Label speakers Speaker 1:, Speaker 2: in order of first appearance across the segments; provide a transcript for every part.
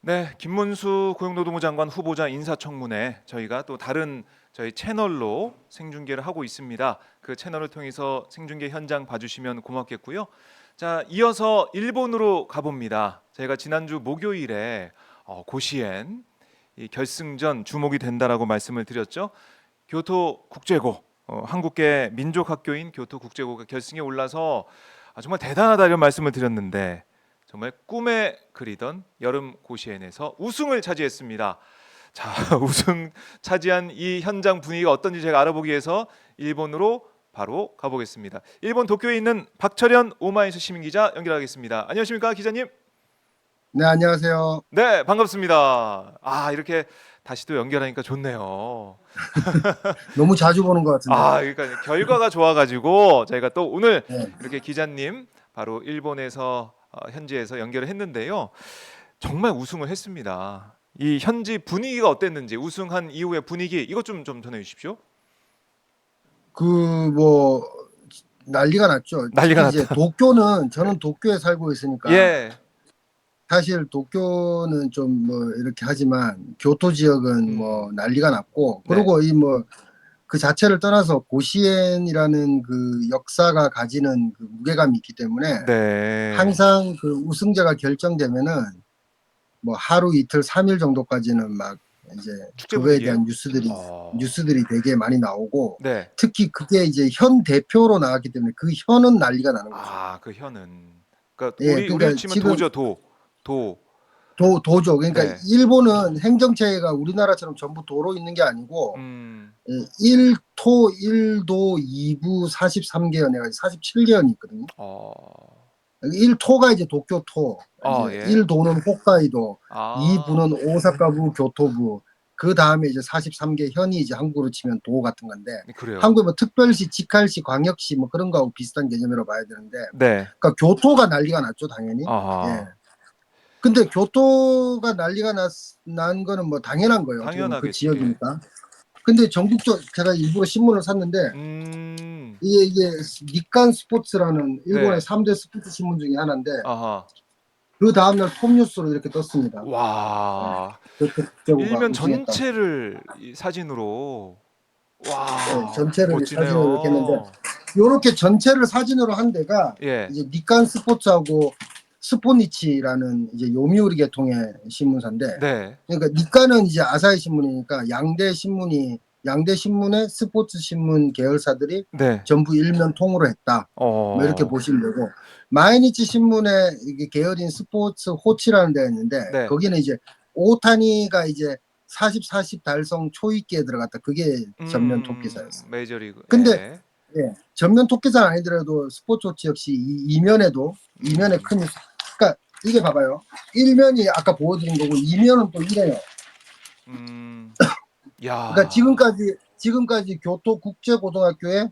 Speaker 1: 네, 김문수 고용노동부 장관 후보자 인사청문회 저희가 또 다른 저희 채널로 생중계를 하고 있습니다. 그 채널을 통해서 생중계 현장 봐주시면 고맙겠고요. 자, 이어서 일본으로 가봅니다. 저희가 지난주 목요일에 고시엔 이 결승전 주목이 된다라고 말씀을 드렸죠. 교토 국제고 한국계 민족학교인 교토 국제고가 결승에 올라서 정말 대단하다 이런 말씀을 드렸는데 정말 꿈에 그리던 여름 고시엔에서 우승을 차지했습니다. 자, 우승 차지한 이 현장 분위기가 어떤지 제가 알아보기 위해서 일본으로 바로 가보겠습니다. 일본 도쿄에 있는 박철현 오마이뉴스 시민기자 연결하겠습니다. 안녕하십니까 기자님?
Speaker 2: 네, 안녕하세요.
Speaker 1: 네, 반갑습니다. 이렇게 다시 또 연결하니까 좋네요.
Speaker 2: 너무 자주 보는 것 같은데.
Speaker 1: 그러니까 결과가 좋아가지고 저희가 또 오늘
Speaker 2: 네.
Speaker 1: 이렇게 기자님 바로 일본에서 현지에서 연결을 했는데요. 정말 우승을 했습니다. 이 현지 분위기가 어땠는지 우승한 이후의 분위기 이것 좀 전해주십시오.
Speaker 2: 뭐 난리가 났죠.
Speaker 1: 난리가
Speaker 2: 특히 이제
Speaker 1: 났다.
Speaker 2: 도쿄는 저는 도쿄에 살고 있으니까
Speaker 1: 예.
Speaker 2: 사실 도쿄는 좀 뭐 이렇게 하지만 교토 지역은 뭐 난리가 났고,
Speaker 1: 네.
Speaker 2: 그리고 이 뭐 그 자체를 떠나서 고시엔이라는 그 역사가 가지는 그 무게감이 있기 때문에
Speaker 1: 네.
Speaker 2: 항상 그 우승자가 결정되면은 뭐 하루 이틀 3일 정도까지는 막 이제
Speaker 1: 축제
Speaker 2: 그거에
Speaker 1: 분위기예요?
Speaker 2: 대한 뉴스들이 되게 많이 나오고,
Speaker 1: 네.
Speaker 2: 특히 그게 이제 현 대표로 나왔기 때문에 그 현은 난리가 나는 거죠.
Speaker 1: 그 현은 그러니까
Speaker 2: 예,
Speaker 1: 우리로
Speaker 2: 그러니까
Speaker 1: 치면
Speaker 2: 지금
Speaker 1: 도죠 도.
Speaker 2: 도죠. 그러니까
Speaker 1: 네.
Speaker 2: 일본은 행정체계가 우리나라처럼 전부 도로 있는 게 아니고,
Speaker 1: 음.
Speaker 2: 1토 1도 2부 43개헌 해가지고 47개헌이 있거든요.
Speaker 1: 어.
Speaker 2: 1토가 이제 도쿄토, 이제
Speaker 1: 예.
Speaker 2: 1도는 홋카이도,
Speaker 1: 아.
Speaker 2: 2부는 오사카부, 교토부, 그 다음에 이제 43개 현이 이제 한국으로 치면 도 같은 건데,
Speaker 1: 네, 그래요.
Speaker 2: 한국에 뭐 특별시, 직할시, 광역시 뭐 그런 거하고 비슷한 개념이라고 봐야 되는데,
Speaker 1: 네.
Speaker 2: 그러니까 교토가 난리가 났죠, 당연히. 예.
Speaker 1: 아하.
Speaker 2: 근데 교토가 난리가 난 거는 뭐 당연한 거예요. 어떻게 보면 그
Speaker 1: 당연하겠죠. 예.
Speaker 2: 지역이니까. 근데 전국적, 제가 일부러 신문을 샀는데,
Speaker 1: 음.
Speaker 2: 이게 니칸 스포츠라는 일본의
Speaker 1: 네.
Speaker 2: 3대 스포츠 신문 중에 하나인데,
Speaker 1: 아하.
Speaker 2: 그 다음날 톱뉴스로 이렇게 떴습니다.
Speaker 1: 와.
Speaker 2: 교토 국제고가
Speaker 1: 일면
Speaker 2: 우승했다.
Speaker 1: 전체를 이 사진으로
Speaker 2: 네,
Speaker 1: 와,
Speaker 2: 전체를 사진으로 이렇게 했는데,
Speaker 1: 멋지네요.
Speaker 2: 요렇게 전체를 사진으로 한 데가
Speaker 1: 예.
Speaker 2: 이제 니칸 스포츠하고 스포니치라는 이제 요미우리 계통의 신문사인데,
Speaker 1: 네.
Speaker 2: 그러니까 니칸은 이제 아사히 신문이니까 양대 신문의 스포츠 신문 계열사들이
Speaker 1: 네.
Speaker 2: 전부 일면 통으로 했다. 뭐 이렇게
Speaker 1: 어.
Speaker 2: 보시면 되고, 마이니치 신문의 이게 계열인 스포츠 호치라는 데가 있는데,
Speaker 1: 네.
Speaker 2: 거기는 이제 오타니가 이제 40 달성 초입기에 들어갔다. 그게 전면 토끼사였어.
Speaker 1: 메이저리그.
Speaker 2: 근데
Speaker 1: 예.
Speaker 2: 예, 전면 토끼사는 아니더라도 스포츠워치 역시 이면에 큰, 그러니까 이게 봐봐요. 일면이 아까 보여드린 거고 이면은 또 이래요. 그러니까
Speaker 1: 야.
Speaker 2: 지금까지 교토국제고등학교에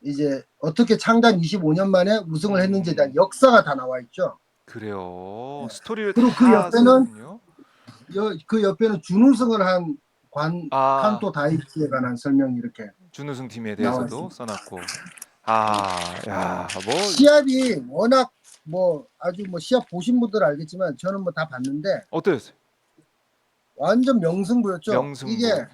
Speaker 2: 이제 어떻게 창단 25년 만에 우승을 했는지에 대한 역사가 다 나와 있죠.
Speaker 1: 그래요.
Speaker 2: 예.
Speaker 1: 스토리를
Speaker 2: 그리고
Speaker 1: 다 썼군요.
Speaker 2: 그 옆에는 준우승을 한
Speaker 1: 아,
Speaker 2: 칸토 다이치에 관한 설명이 이렇게
Speaker 1: 준우승 팀에
Speaker 2: 나와
Speaker 1: 대해서도
Speaker 2: 있습니다.
Speaker 1: 써놨고. 야, 뭐
Speaker 2: 시합이 워낙 뭐 아주 뭐 시합 보신 분들은 알겠지만 저는 뭐 다 봤는데
Speaker 1: 어떠셨어요?
Speaker 2: 완전 명승부였죠. 이게
Speaker 1: 명승부.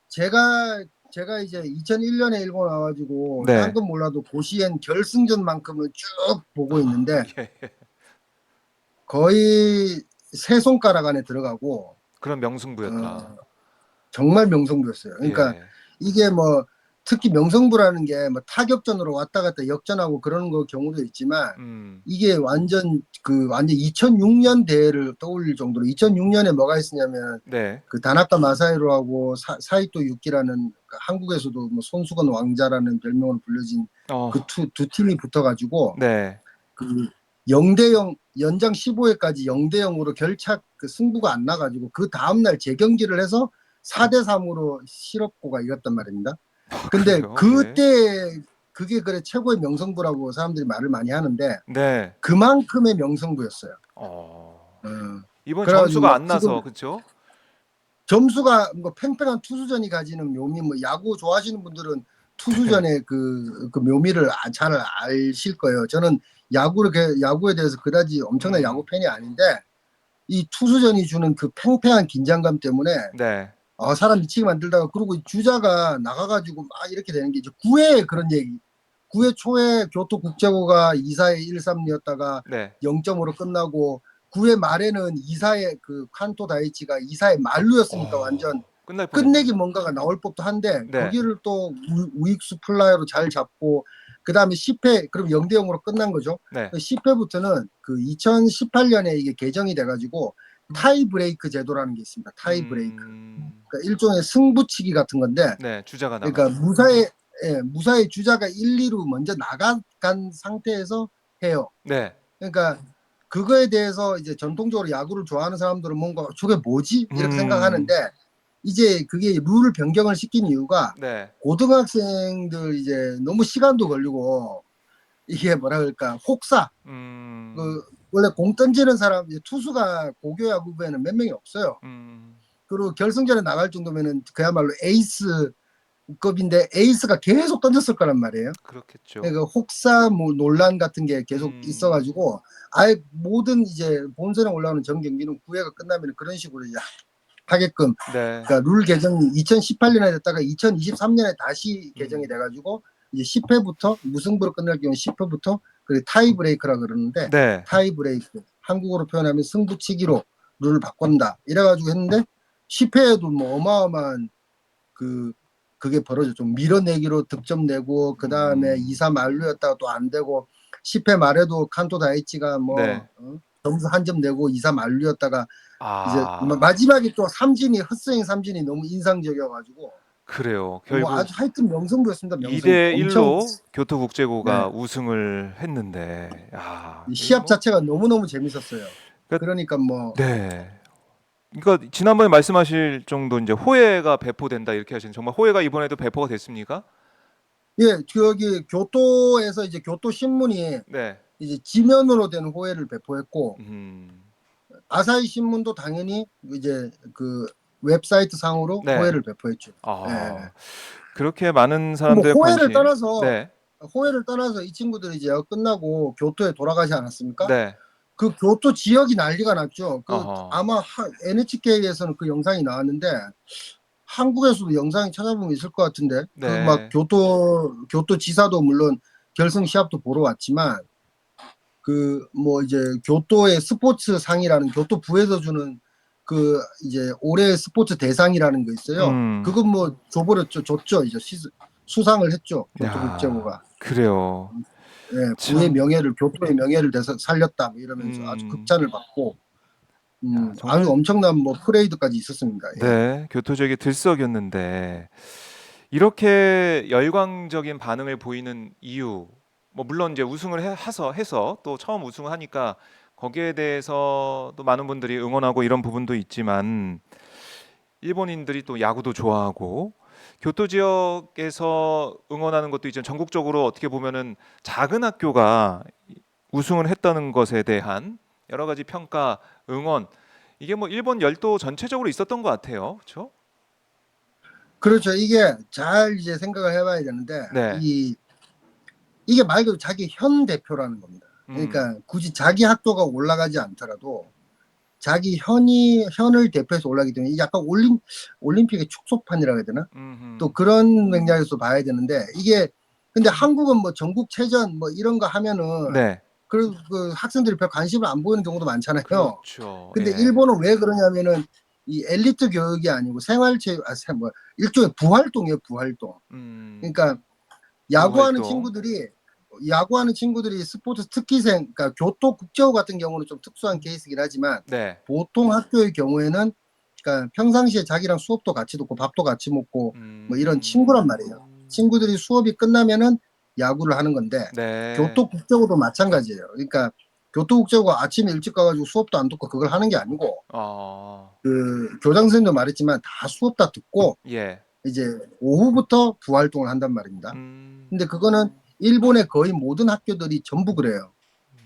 Speaker 2: 제가 이제 2001년에 일본 와가지고 딴
Speaker 1: 네.
Speaker 2: 건 몰라도 고시엔 결승전만큼은 쭉 보고 있는데
Speaker 1: 예.
Speaker 2: 거의 세 손가락 안에 들어가고,
Speaker 1: 그런 명승부였다.
Speaker 2: 정말 명승부였어요. 그러니까
Speaker 1: 예.
Speaker 2: 이게 뭐 특히 명승부라는 게 뭐 타격전으로 왔다 갔다 역전하고 그러는 거 경우도 있지만,
Speaker 1: 음.
Speaker 2: 이게 완전 2006년 대회를 떠올릴 정도로, 2006년에 뭐가 있었냐면
Speaker 1: 네.
Speaker 2: 그 다나카 마사히로하고 사이토 유키라는 그 한국에서도 뭐 손수건 왕자라는 별명으로 불려진 그
Speaker 1: 어.
Speaker 2: 두 팀이 붙어가지고
Speaker 1: 네.
Speaker 2: 그 0대0 연장 15회까지 0대0으로 결착 그 승부가 안 나가지고 그 다음날 재경기를 해서 4대3으로 실업고가 이겼단 말입니다. 근데
Speaker 1: 그래요? 예.
Speaker 2: 그때 그게 그래 최고의 명승부라고 사람들이 말을 많이 하는데,
Speaker 1: 네.
Speaker 2: 그만큼의 명승부였어요.
Speaker 1: 어.
Speaker 2: 어.
Speaker 1: 이번
Speaker 2: 그래가지고
Speaker 1: 점수가
Speaker 2: 막
Speaker 1: 안
Speaker 2: 지금
Speaker 1: 나서 그렇죠?
Speaker 2: 점수가 뭐 팽팽한 투수전이 가지는 묘미, 뭐 야구 좋아하시는 분들은
Speaker 1: 네.
Speaker 2: 투수전의 그 묘미를 잘 아실 거예요. 저는 야구에 대해서 그다지 엄청난 야구
Speaker 1: 음.
Speaker 2: 팬이 아닌데, 이 투수전이 주는 그 팽팽한 긴장감 때문에
Speaker 1: 네.
Speaker 2: 사람 미치게 만들다가 그리고 주자가 나가가지고 막 이렇게 되는 게 이제 9회 그런 얘기. 9회 초에 교토국제고가 2사에 1-3이었다가
Speaker 1: 네.
Speaker 2: 0점으로 끝나고 9회 말에는 2사에 그 칸토 다이치가 2사에 말루였으니까 완전
Speaker 1: 끝날 뻔했네요.
Speaker 2: 끝내기 뭔가가 나올 법도 한데
Speaker 1: 네.
Speaker 2: 거기를 또 우익수 플라이로 잘 잡고 그 다음에 10회 그럼 0대0으로 끝난 거죠.
Speaker 1: 네.
Speaker 2: 10회부터는 그 2018년에 이게 개정이 돼가지고 타이 브레이크 제도라는 게 있습니다. 타이 브레이크. 그러니까 일종의 승부치기 같은 건데
Speaker 1: 네. 주자가
Speaker 2: 그러니까
Speaker 1: 나가서.
Speaker 2: 무사히 주자가 1, 2루 먼저 나간 상태에서 해요.
Speaker 1: 네.
Speaker 2: 그러니까 그거에 대해서 이제 전통적으로 야구를 좋아하는 사람들은 뭔가 저게 뭐지? 이렇게
Speaker 1: 음.
Speaker 2: 생각하는데 이제 그게 룰 변경을 시킨 이유가
Speaker 1: 네.
Speaker 2: 고등학생들 이제 너무 시간도 걸리고 이게 뭐라 그럴까 혹사 그 원래 공 던지는 사람 이제 투수가 고교 야구부에는 몇 명이 없어요. 그리고 결승전에 나갈 정도면은 그야말로 에이스급인데 에이스가 계속 던졌을 거란 말이에요.
Speaker 1: 그렇겠죠.
Speaker 2: 그러니까 혹사 뭐 논란 같은 게 계속 있어가지고 아예 모든 이제 본선에 올라오는 전 경기는 9회가 끝나면 그런 식으로 이제 하게끔
Speaker 1: 네.
Speaker 2: 그러니까 룰 개정이 2018년에 됐다가 2023년에 다시 개정이 돼가지고 이제 10회부터 무승부로 끝날 경우 10회부터 그 타이 브레이크라 그러는데
Speaker 1: 네.
Speaker 2: 타이 브레이크 한국어로 표현하면 승부치기로 룰을 바꾼다 이래가지고 했는데 10회에도 뭐 어마어마한 그게 벌어졌죠. 밀어내기로 득점 내고 그 다음에 2-3 만루였다가 또 안 되고 10회 말에도 칸토 다이치가 뭐
Speaker 1: 네.
Speaker 2: 점수 한 점 내고 2-3 만루였다가 이제
Speaker 1: 아.
Speaker 2: 마지막에 또 삼진이 헛스윙 삼진이 너무 인상적이어가지고
Speaker 1: 그래요.
Speaker 2: 뭐
Speaker 1: 결국
Speaker 2: 아주 하여튼 명승부였습니다. 명승부.
Speaker 1: 2대
Speaker 2: 엄청
Speaker 1: 1로 교토국제고가
Speaker 2: 네.
Speaker 1: 우승을 했는데 이거
Speaker 2: 시합
Speaker 1: 뭐
Speaker 2: 자체가 너무너무 재밌었어요.
Speaker 1: 그러니까
Speaker 2: 그러니까 뭐
Speaker 1: 네. 그러니까 지난번에 말씀하실 정도 이제 호해가 배포된다 이렇게 하시는 정말 호해가 이번에도 배포가 됐습니까?
Speaker 2: 예, 저기 교토에서 이제 교토 신문이
Speaker 1: 네.
Speaker 2: 이제 지면으로 된 호해를 배포했고
Speaker 1: 음.
Speaker 2: 아사히 신문도 당연히 이제 그 웹사이트 상으로
Speaker 1: 네.
Speaker 2: 호해를 배포했죠. 예.
Speaker 1: 그렇게 많은
Speaker 2: 뭐
Speaker 1: 사람들의 관심. 네.
Speaker 2: 호해를 떠나서 이 친구들이 이제 끝나고 교토에 돌아가지 않았습니까?
Speaker 1: 네.
Speaker 2: 그 교토 지역이 난리가 났죠. 그
Speaker 1: 어허.
Speaker 2: 아마 NHK에서는 그 영상이 나왔는데 한국에서도 영상이 찾아보면 있을 것 같은데 그 막
Speaker 1: 네.
Speaker 2: 교토 지사도 물론 결승 시합도 보러 왔지만 그 뭐 이제 교토의 스포츠 상이라는 교토부에서 주는 그 이제 올해 스포츠 대상이라는 거 있어요. 그건 뭐 줬죠. 이제 수상을 했죠. 교토국제고가.
Speaker 1: 그래요.
Speaker 2: 예, 구의
Speaker 1: 참.
Speaker 2: 명예를 교토의 명예를 대서 살렸다 뭐 이러면서 아주
Speaker 1: 음.
Speaker 2: 극찬을 받고 아주
Speaker 1: 정말
Speaker 2: 엄청난 뭐 프레이드까지 있었습니다. 예.
Speaker 1: 네. 교토적인 들썩였는데 이렇게 열광적인 반응을 보이는 이유 뭐 물론 이제 우승을 해서 또 처음 우승을 하니까 거기에 대해서도 많은 분들이 응원하고 이런 부분도 있지만 일본인들이 또 야구도 좋아하고 교토 지역에서 응원하는 것도 있지만 전국적으로 어떻게 보면은 작은 학교가 우승을 했다는 것에 대한 여러 가지 평가, 응원 이게 뭐 일본 열도 전체적으로 있었던 것 같아요. 그렇죠?
Speaker 2: 그렇죠. 이게 잘 이제 생각을 해봐야 되는데
Speaker 1: 네.
Speaker 2: 이게 말 그대로 자기 현 대표라는 겁니다.
Speaker 1: 음.
Speaker 2: 그러니까 굳이 자기 학교가 올라가지 않더라도 자기 현을 대표해서 올라가기 때문에 이게 약간 올림픽의 축소판이라고 해야 되나? 또
Speaker 1: 음흠.
Speaker 2: 그런 맥락에서 봐야 되는데 이게 근데 한국은 뭐 전국체전 뭐 이런 거 하면은
Speaker 1: 네.
Speaker 2: 그 학생들이 별 관심을 안 보이는 경우도 많잖아요.
Speaker 1: 그렇죠.
Speaker 2: 근데
Speaker 1: 예.
Speaker 2: 일본은 왜 그러냐면은 이 엘리트 교육이 아니고 생활체육 뭐 일종의 부활동이에요. 부활동.
Speaker 1: 음.
Speaker 2: 그러니까 야구하는
Speaker 1: 부활동.
Speaker 2: 친구들이 스포츠 특기생, 그러니까 교토국제고 같은 경우는 좀 특수한 케이스긴 하지만
Speaker 1: 네.
Speaker 2: 보통 학교의 경우에는 그러니까 평상시에 자기랑 수업도 같이 듣고 밥도 같이 먹고 뭐 이런 친구란 말이에요. 친구들이 수업이 끝나면은 야구를 하는 건데
Speaker 1: 네.
Speaker 2: 교토국제고도 마찬가지예요. 그러니까 교토국제고가 아침에 일찍 가가지고 수업도 안 듣고 그걸 하는 게 아니고
Speaker 1: 어.
Speaker 2: 그 교장 선생님도 말했지만 다 수업 다 듣고
Speaker 1: 예.
Speaker 2: 이제 오후부터 부활동을 한단 말입니다.
Speaker 1: 음.
Speaker 2: 근데 그거는 일본의 거의 모든 학교들이 전부 그래요.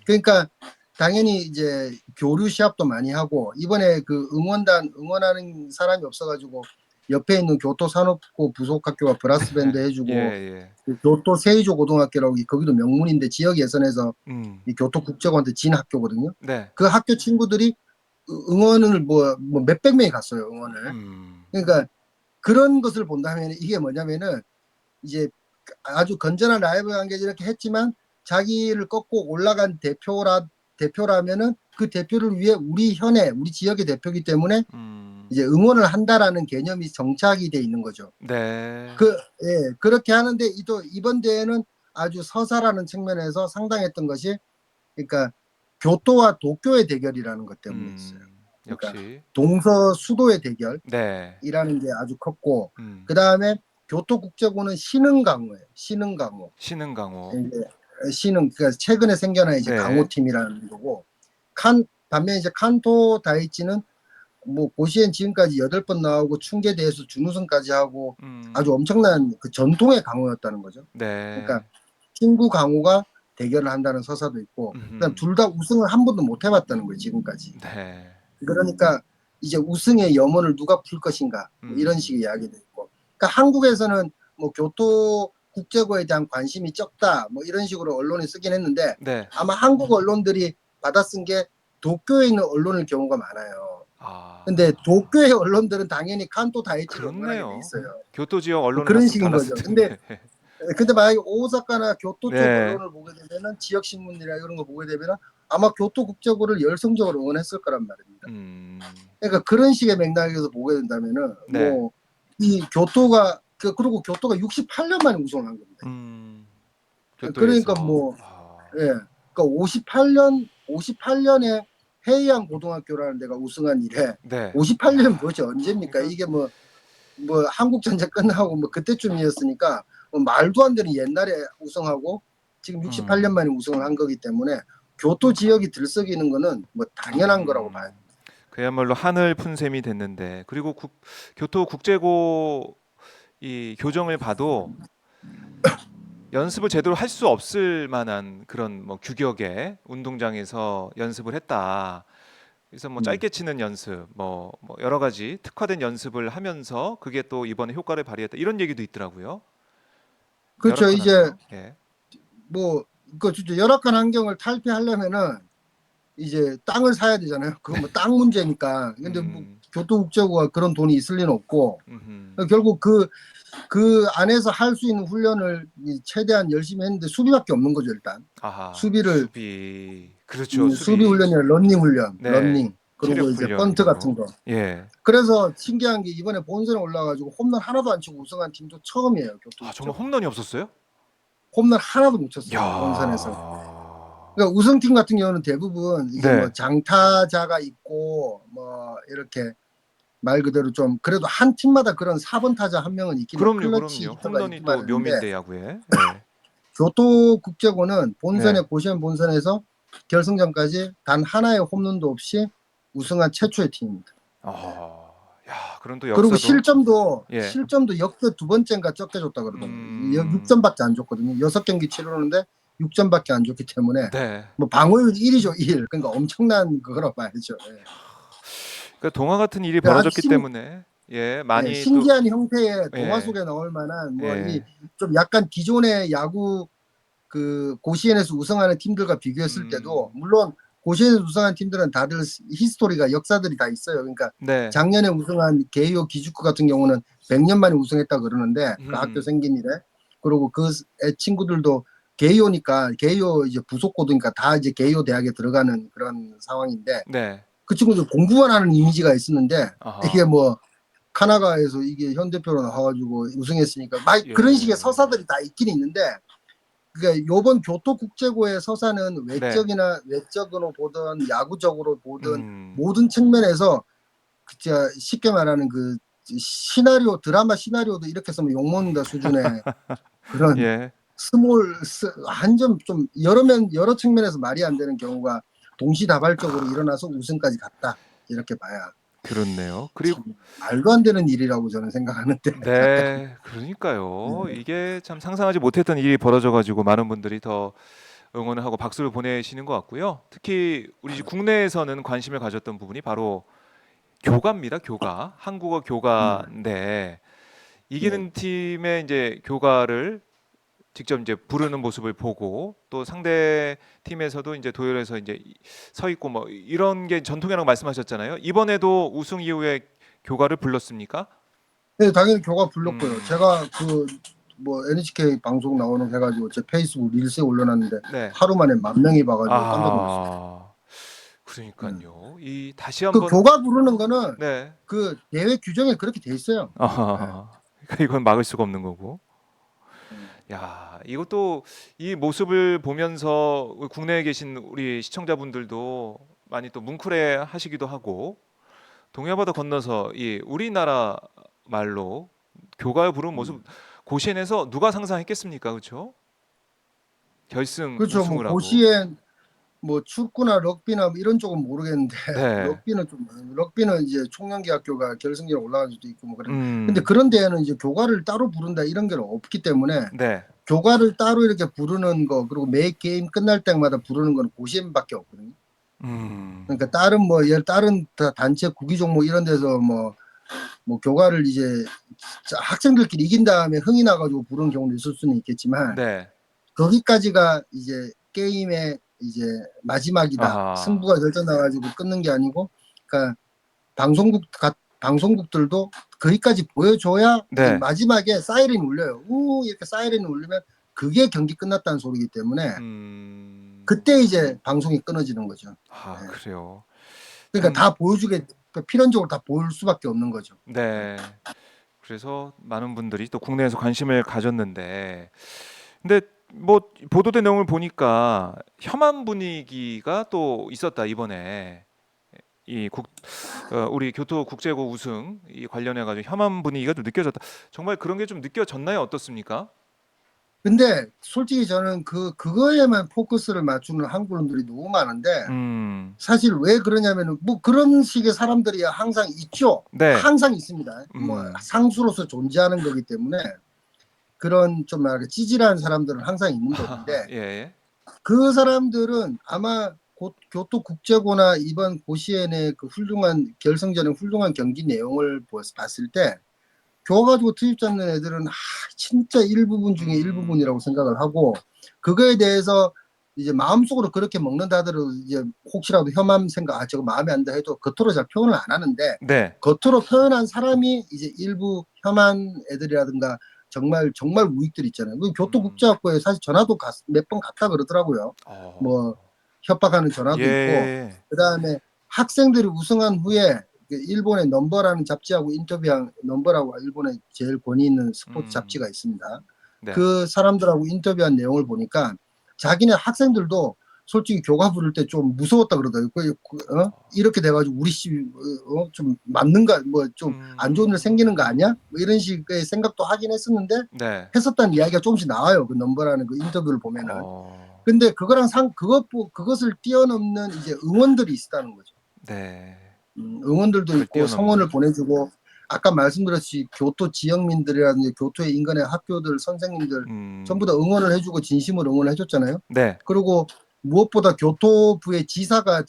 Speaker 2: 그러니까 당연히 이제 교류 시합도 많이 하고 이번에 그 응원하는 사람이 없어가지고 옆에 있는 교토 산업고 부속학교가 브라스 밴드
Speaker 1: 예,
Speaker 2: 해주고
Speaker 1: 예.
Speaker 2: 그 교토 세이조 고등학교라고 거기도 명문인데 지역 예선에서
Speaker 1: 음.
Speaker 2: 이 교토 국제고한테 진 학교거든요.
Speaker 1: 네.
Speaker 2: 그 학교 친구들이 응원을 뭐 몇백 명이 갔어요, 응원을.
Speaker 1: 음.
Speaker 2: 그러니까 그런 것을 본다면 이게 뭐냐면은 이제 아주 건전한 라이브 관계지 이렇게 했지만 자기를 꺾고 올라간 대표라면은 그 대표를 위해 우리 지역의 대표이기 때문에 이제 응원을 한다라는 개념이 정착이 돼 있는 거죠.
Speaker 1: 네.
Speaker 2: 그렇게 하는데 또 이번 대회는 아주 서사라는 측면에서 상당했던 것이 그러니까 교토와 도쿄의 대결이라는 것 때문에 있어요. 그러니까
Speaker 1: 역시.
Speaker 2: 동서 수도의 대결이라는
Speaker 1: 네.
Speaker 2: 게 아주 컸고
Speaker 1: 음.
Speaker 2: 그다음에 교토국제고는 신흥강호예요. 신흥강호.
Speaker 1: 신흥강호.
Speaker 2: 이제 그러니까 최근에 생겨난 이제
Speaker 1: 네.
Speaker 2: 강호팀이라는 거고 반면 이제 칸토 다이치는 뭐 고시엔 지금까지 8번 나오고 충계 대회에서 준우승까지 하고 아주 엄청난 그 전통의 강호였다는 거죠. 그러니까
Speaker 1: 네.
Speaker 2: 친구 강호가 대결을 한다는 서사도 있고 그다음 둘 다 우승을 한 번도 못 해봤다는 거예요 지금까지.
Speaker 1: 네.
Speaker 2: 그러니까 이제 우승의 염원을 누가 풀 것인가 뭐 이런 식의 이야기도 있고 그러니까 한국에서는 뭐 교토 국제고에 대한 관심이 적다 뭐 이런 식으로 언론이 쓰긴 했는데
Speaker 1: 네.
Speaker 2: 아마 한국 언론들이 받아쓴 게 도쿄에 있는 언론일 경우가 많아요.
Speaker 1: 아.
Speaker 2: 근데 도쿄의 언론들은 당연히 칸토 다이치를 응원하게 돼
Speaker 1: 그렇네요.
Speaker 2: 있어요.
Speaker 1: 교토 지역
Speaker 2: 뭐
Speaker 1: 언론은
Speaker 2: 그런
Speaker 1: 다
Speaker 2: 식인
Speaker 1: 달랐을
Speaker 2: 거죠. 근데
Speaker 1: 텐데.
Speaker 2: 만약에 오사카나 교토 쪽
Speaker 1: 네.
Speaker 2: 언론을 보게 되면은 지역 신문이나 이런 거 보게 되면은 아마 교토 국제고를 열성적으로 응원했을 거란 말입니다. 그러니까 그런 식의 맥락에서 보게 된다면은
Speaker 1: 네.
Speaker 2: 뭐 이 교토가 그리고 교토가 68년 만에 우승을 한 겁니다. 그러니까
Speaker 1: 교토에서.
Speaker 2: 뭐 그러니까 58년에 해이안 고등학교라는 데가 우승한 이래
Speaker 1: 네.
Speaker 2: 58년
Speaker 1: 야.
Speaker 2: 도대체 언제입니까?
Speaker 1: 그러니까
Speaker 2: 이게 뭐 한국 전쟁 끝나고 뭐 그때쯤이었으니까 뭐 말도 안 되는 옛날에 우승하고 지금 68년 만에 우승을 한 거기 때문에 교토 지역이 들썩이는 거는 뭐 당연한 거라고 봐요.
Speaker 1: 그야말로 하늘 푼 셈이 됐는데 그리고 교토 국제고 이 교정을 봐도 연습을 제대로 할 수 없을 만한 그런 뭐 규격의 운동장에서 연습을 했다. 그래서 뭐
Speaker 2: 음.
Speaker 1: 짧게 치는 연습, 뭐 여러 가지 특화된 연습을 하면서 그게 또 이번에 효과를 발휘했다. 이런 얘기도 있더라고요.
Speaker 2: 그렇죠. 이제
Speaker 1: 열악한 환경. 예.
Speaker 2: 그 진짜 열악한 환경을 탈피하려면은 이제 땅을 사야 되잖아요. 그건 뭐 땅 문제니까. 근데 뭐
Speaker 1: 음.
Speaker 2: 교토국제고가 그런 돈이 있을 리는 없고
Speaker 1: 음흠.
Speaker 2: 결국 그 안에서 할 수 있는 훈련을 최대한 열심히 했는데 수비밖에 없는 거죠 일단.
Speaker 1: 아하.
Speaker 2: 수비를
Speaker 1: 수비. 그렇죠.
Speaker 2: 수비
Speaker 1: 수비.
Speaker 2: 훈련이나 러닝 훈련,
Speaker 1: 네.
Speaker 2: 러닝 그리고
Speaker 1: 체력
Speaker 2: 이제
Speaker 1: 훈련
Speaker 2: 펀트
Speaker 1: 이런
Speaker 2: 같은
Speaker 1: 거.
Speaker 2: 거.
Speaker 1: 예.
Speaker 2: 그래서 신기한 게 이번에 본선에 올라가지고 홈런 하나도 안 치고 우승한 팀도 처음이에요.
Speaker 1: 아, 정말
Speaker 2: 교토국제고.
Speaker 1: 홈런이 없었어요?
Speaker 2: 홈런 하나도 못 쳤어요. 원산에서.
Speaker 1: 야.
Speaker 2: 그러니까 우승팀 같은 경우는 대부분 이제 뭐
Speaker 1: 네.
Speaker 2: 장타자가 있고 뭐 이렇게 말 그대로 좀 그래도 한 팀마다 그런 4번 타자 한 명은 있긴 해요.
Speaker 1: 그럼요,
Speaker 2: 클러치
Speaker 1: 그럼요.
Speaker 2: 히터가
Speaker 1: 홈런이
Speaker 2: 있기만
Speaker 1: 또
Speaker 2: 하는데
Speaker 1: 묘미인데 야구에. 예.
Speaker 2: 교토국제고는 본선에
Speaker 1: 네.
Speaker 2: 고시원 본선에서 결승전까지 단 하나의 홈런도 없이 우승한 최초의 팀입니다.
Speaker 1: 아. 야, 그런 또
Speaker 2: 그리고
Speaker 1: 역사도.
Speaker 2: 실점도
Speaker 1: 예.
Speaker 2: 역대 두 번째인가 적게 줬다 그러더라고요.
Speaker 1: 음.
Speaker 2: 6점밖에 안 줬거든요. 6경기 치르는데 6점밖에 안 줬기 때문에
Speaker 1: 네.
Speaker 2: 뭐 방어율 1이죠, 1. 그러니까 엄청난 그거라고 봐야죠. 예.
Speaker 1: 그러니까 동화 같은 일이
Speaker 2: 그러니까
Speaker 1: 벌어졌기 때문에 예, 많이 또.
Speaker 2: 신기한 형태의 동화
Speaker 1: 예.
Speaker 2: 속에 나올 만한 뭐 이
Speaker 1: 예.
Speaker 2: 좀 약간 기존의 야구 그 고시엔에서 우승하는 팀들과 비교했을 때도 물론 고시엔에서 우승한 팀들은 다들 히스토리가 역사들이 다 있어요. 그러니까
Speaker 1: 네.
Speaker 2: 작년에 우승한 게이오 기주쿠 같은 경우는 100년 만에 우승했다 그러는데 그 학교 생긴 이래 그리고 그 친구들도 게이오니까 게이오 이제 부속고등이니까 다 이제 게이오 대학에 들어가는 그런 상황인데
Speaker 1: 네.
Speaker 2: 그 친구들 공부만 하는 이미지가 있었는데 이게
Speaker 1: 아하.
Speaker 2: 뭐 카나가에서 이게 현대표로 나와가지고 우승했으니까 막 그런 식의
Speaker 1: 예.
Speaker 2: 서사들이 다 있긴 있는데 그러니까 요번 교토국제고의 서사는
Speaker 1: 네.
Speaker 2: 외적으로 보든 야구적으로 보든
Speaker 1: 음.
Speaker 2: 모든 측면에서 진짜 쉽게 말하는 그 시나리오 드라마 시나리오도 이렇게 쓰면 욕먹는다 수준의 그런
Speaker 1: 예.
Speaker 2: 한점 좀 여러 측면에서 말이 안 되는 경우가 동시다발적으로 일어나서 우승까지 갔다 이렇게 봐야
Speaker 1: 그렇네요. 그리고
Speaker 2: 참 말도 안 되는 일이라고 저는 생각하는데
Speaker 1: 네. 그러니까요.
Speaker 2: 네.
Speaker 1: 이게 참 상상하지 못했던 일이 벌어져 가지고 많은 분들이 더 응원을 하고 박수를 보내시는 것 같고요. 특히 우리 국내에서는 관심을 가졌던 부분이 바로 교가입니다. 교가. 한국어
Speaker 2: 네.
Speaker 1: 교가인데
Speaker 2: 네.
Speaker 1: 이기는 팀의 이제 교가를 직접 이제 부르는 모습을 보고 또 상대 팀에서도 이제 도열에서 이제 서 있고 뭐 이런 게 전통이라고 말씀하셨잖아요. 이번에도 우승 이후에 교가를 불렀습니까?
Speaker 2: 네, 당연히 교가 불렀고요.
Speaker 1: 음,
Speaker 2: 제가 그 뭐 NHK 방송 나오는 거 해가지고 제 페이스북 릴스에 올려놨는데
Speaker 1: 네.
Speaker 2: 하루 만에 10,000명이 봐가지고 깜짝 놀랐어요.
Speaker 1: 아,
Speaker 2: 예.
Speaker 1: 그러니까요. 이 다시
Speaker 2: 그
Speaker 1: 한번
Speaker 2: 교가 부르는 거는
Speaker 1: 네.
Speaker 2: 그 대회 규정에 그렇게 돼 있어요. 예.
Speaker 1: 아, 이건 막을 수가 없는 거고.
Speaker 2: 음.
Speaker 1: 야, 이것도 이 모습을 보면서 국내에 계신 우리 시청자분들도 많이 또 뭉클해 하시기도 하고 동해바다 건너서 이 우리나라 말로 교가를 부르는 모습 고시엔에서 누가 상상했겠습니까? 그렇죠? 결승
Speaker 2: 그렇죠. 뭐
Speaker 1: 우승을 하고.
Speaker 2: 고시엔 뭐 축구나 럭비나 뭐 이런 쪽은 모르겠는데
Speaker 1: 네.
Speaker 2: 럭비는 이제 총연계학교가 결승전에 올라갈 수도 있고 뭐 그런. 근데
Speaker 1: 음.
Speaker 2: 그런 데에는 이제 교가를 따로 부른다 이런 게 없기 때문에
Speaker 1: 네.
Speaker 2: 교가를 따로 이렇게 부르는 거 그리고 매 게임 끝날 때마다 부르는 건 고시엔밖에 없거든요.
Speaker 1: 음.
Speaker 2: 그러니까 다른 단체 구기 종목 이런 데서 뭐 교가를 이제 학생들끼리 이긴 다음에 흥이 나가지고 부르는 경우도 있을 수는 있겠지만
Speaker 1: 네.
Speaker 2: 거기까지가 이제 게임의 이제 마지막이다.
Speaker 1: 아하.
Speaker 2: 승부가 결정 나가지고 끊는 게 아니고, 그러니까 방송국들도 거기까지 보여줘야 이제
Speaker 1: 네.
Speaker 2: 마지막에 사이렌이 울려요. 우 이렇게 사이렌이 울리면 그게 경기 끝났다는 소리이기 때문에
Speaker 1: 음.
Speaker 2: 그때 이제 방송이 끊어지는 거죠.
Speaker 1: 아,
Speaker 2: 네.
Speaker 1: 그래요.
Speaker 2: 그러니까
Speaker 1: 참
Speaker 2: 다 보여주게 필연적으로 다 보일 수밖에 없는 거죠.
Speaker 1: 네. 그래서 많은 분들이 또 국내에서 관심을 가졌는데 근데 뭐 보도된 내용을 보니까 혐한 분위기가 또 있었다 이번에 우리 교토 국제고 우승 이 관련해 가지고 혐한 분위기가 좀 느껴졌다. 정말 그런 게 좀 느껴졌나요? 어떻습니까?
Speaker 2: 근데 솔직히 저는 그거에만 포커스를 맞추는 한국인들이 너무 많은데
Speaker 1: 음.
Speaker 2: 사실 왜 그러냐면은 뭐 그런 식의 사람들이 항상 있죠.
Speaker 1: 네.
Speaker 2: 항상 있습니다. 뭐
Speaker 1: 음.
Speaker 2: 상수로서 존재하는 거기 때문에 그런 좀 말하자 찌질한 사람들은 항상 있는 법인데
Speaker 1: 예.
Speaker 2: 그 사람들은 아마 곧 교토국제고나 이번 고시엔의 그 훌륭한 결승전의 훌륭한 경기 내용을 봤을 때 교가지고 투입 잡는 애들은 진짜 일부분 중에
Speaker 1: 음.
Speaker 2: 일부분이라고 생각을 하고 그거에 대해서 이제 마음속으로 그렇게 먹는다 하더라도 이제 혹시라도 혐한 생각 저거 마음에 안 든다 해도 겉으로 잘 표현을 안 하는데
Speaker 1: 네.
Speaker 2: 겉으로 표현한 사람이 이제 일부 혐한 애들이라든가 정말 정말 우익들 있잖아요. 그
Speaker 1: 음.
Speaker 2: 교토국제학교에 사실 전화도 몇 번 갔다 그러더라고요. 뭐
Speaker 1: 어.
Speaker 2: 협박하는 전화도 있고
Speaker 1: 예.
Speaker 2: 그다음에 학생들이 우승한 후에 그 일본의 넘버라는 잡지하고 인터뷰한 넘버라고 일본의 제일 권위 있는 스포츠
Speaker 1: 음.
Speaker 2: 잡지가 있습니다.
Speaker 1: 네.
Speaker 2: 그 사람들하고 인터뷰한 내용을 보니까 자기네 학생들도 솔직히 교가 부를 때 좀 무서웠다 그러더라고요. 이렇게 돼가지고 우리 좀 맞는가 뭐 좀 안 좋은 일 생기는 거 아니야? 뭐 이런 식의 생각도 하긴 했었는데
Speaker 1: 네.
Speaker 2: 했었다는 이야기가 조금씩 나와요. 그 넘버라는 그 인터뷰를 보면은.
Speaker 1: 어.
Speaker 2: 근데 그것을 뛰어넘는 이제 응원들이 있다는 거죠.
Speaker 1: 네.
Speaker 2: 응원들도
Speaker 1: 그걸
Speaker 2: 있고 성원을
Speaker 1: 뛰어넘는.
Speaker 2: 보내주고 아까 말씀드렸듯이 교토 지역민들이라든지 교토의 인근의 학교들 선생님들 전부 다
Speaker 1: 음.
Speaker 2: 응원을 해주고 진심으로 응원을 해줬잖아요.
Speaker 1: 네.
Speaker 2: 그리고 무엇보다 교토부의 지사가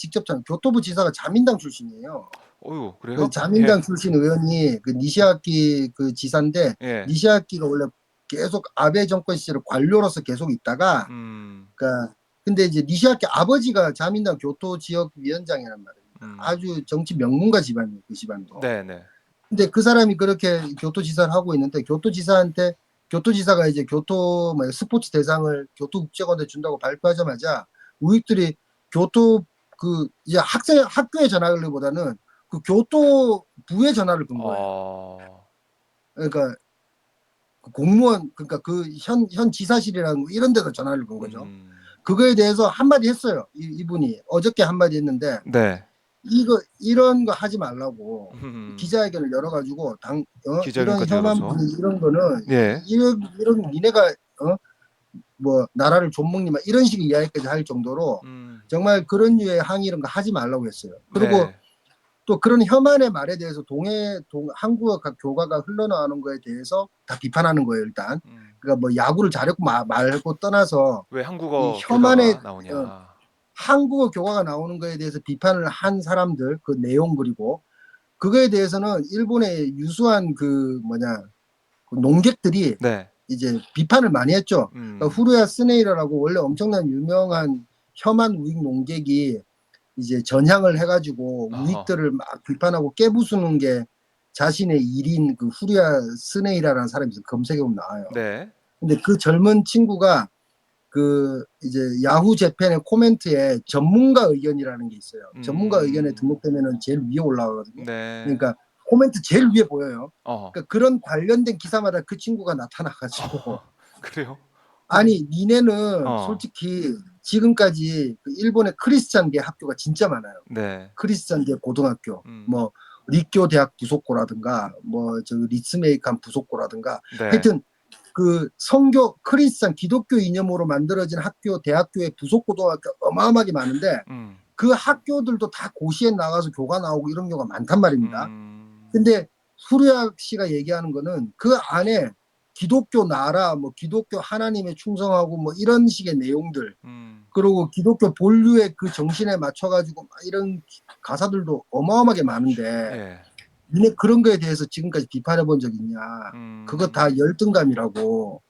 Speaker 2: 교토부 지사가 자민당 출신이에요.
Speaker 1: 어유,
Speaker 2: 그
Speaker 1: 그래요? 예.
Speaker 2: 자민당 출신 의원이 그 니시아키 그 지사인데
Speaker 1: 예.
Speaker 2: 니시아키가 원래 계속 아베 정권 시절에 관료로서 계속 있다가
Speaker 1: 음.
Speaker 2: 그러니까 근데 이제 니시아키 아버지가 자민당 교토 지역 위원장이란 말입니다.
Speaker 1: 음.
Speaker 2: 아주 정치 명문가 집안이에요, 그 집안도.
Speaker 1: 네네.
Speaker 2: 근데 그 사람이 그렇게 교토지사를 하고 있는데 교토지사가 이제 교토 뭐 스포츠 대상을 교토국제관에 준다고 발표하자마자 우익들이 교토 그 이제 학교에 전화하기보다는 그 교토부에 전화를 건 거예요.
Speaker 1: 어.
Speaker 2: 그러니까 그 공무원 그러니까 그 현 지사실이라는 이런 데다 전화를 건 거죠.
Speaker 1: 음.
Speaker 2: 그거에 대해서 한마디 했어요. 이분이 어저께 한마디 했는데
Speaker 1: 네.
Speaker 2: 이런 거 하지 말라고
Speaker 1: 음.
Speaker 2: 기자회견을 열어가지고 이런
Speaker 1: 기자회견까지
Speaker 2: 혐한
Speaker 1: 열어서.
Speaker 2: 분위 이런 거는
Speaker 1: 예.
Speaker 2: 이런 니네가 뭐 나라를 좀먹니 막 이런 식의 이야기까지 할 정도로
Speaker 1: 음.
Speaker 2: 정말 그런 류의 항의 이런 거 하지 말라고 했어요. 그리고
Speaker 1: 네.
Speaker 2: 또 그런 혐한의 말에 대해서 한국어 교가가 흘러나오는 거에 대해서 다 비판하는 거예요 일단.
Speaker 1: 음.
Speaker 2: 그러니까 뭐 야구를 잘했고 말고 떠나서
Speaker 1: 왜
Speaker 2: 이
Speaker 1: 한국어
Speaker 2: 혐한의
Speaker 1: 교가가 나오냐.
Speaker 2: 한국어 교과가 나오는 거에 대해서 비판을 한 사람들 그 내용 그리고 그거에 대해서는 일본의 유수한 그 뭐냐 그 농객들이
Speaker 1: 네.
Speaker 2: 이제 비판을 많이 했죠. 그러니까 후루야 스네이라라고 원래 엄청난 유명한 혐한 우익 농객이 이제 전향을 해가지고 우익들을 막 비판하고 깨부수는 게 자신의 일인 그 후루야 스네이라라는 사람이 검색해보면 나와요.
Speaker 1: 네.
Speaker 2: 근데 그 젊은 친구가 그 이제 야후 재팬의 코멘트에 전문가 의견이라는 게 있어요. 전문가 의견에 등록되면은 제일 위에 올라가거든요.
Speaker 1: 네.
Speaker 2: 그러니까 코멘트 제일 위에 보여요.
Speaker 1: 어.
Speaker 2: 그러니까 그런 관련된 기사마다 그 친구가 나타나가지고
Speaker 1: 그래요?
Speaker 2: 아니 니네는
Speaker 1: 어.
Speaker 2: 솔직히 지금까지 그 일본의 크리스찬계 학교가 진짜 많아요.
Speaker 1: 네.
Speaker 2: 크리스찬계 고등학교, 뭐 리쿄 대학 부속고라든가, 뭐 저 리츠메이칸 부속고라든가,
Speaker 1: 네.
Speaker 2: 하여튼 그 성교 크리스찬 기독교 이념으로 만들어진 학교, 대학교의 부속고등학교 어마어마하게 많은데 그 학교들도 다 고시에 나가서 교과 나오고 이런 경우가 많단 말입니다. 근데 후르약 씨가 얘기하는 거는 그 안에 기독교 나라, 뭐 기독교 하나님에 충성하고 뭐 이런 식의 내용들, 그리고 기독교 본류의 그 정신에 맞춰가지고 막 이런 가사들도 어마어마하게 많은데,
Speaker 1: 예.
Speaker 2: 니네 그런 거에 대해서 지금까지 비판해 본 적 있냐? 그거 다 열등감이라고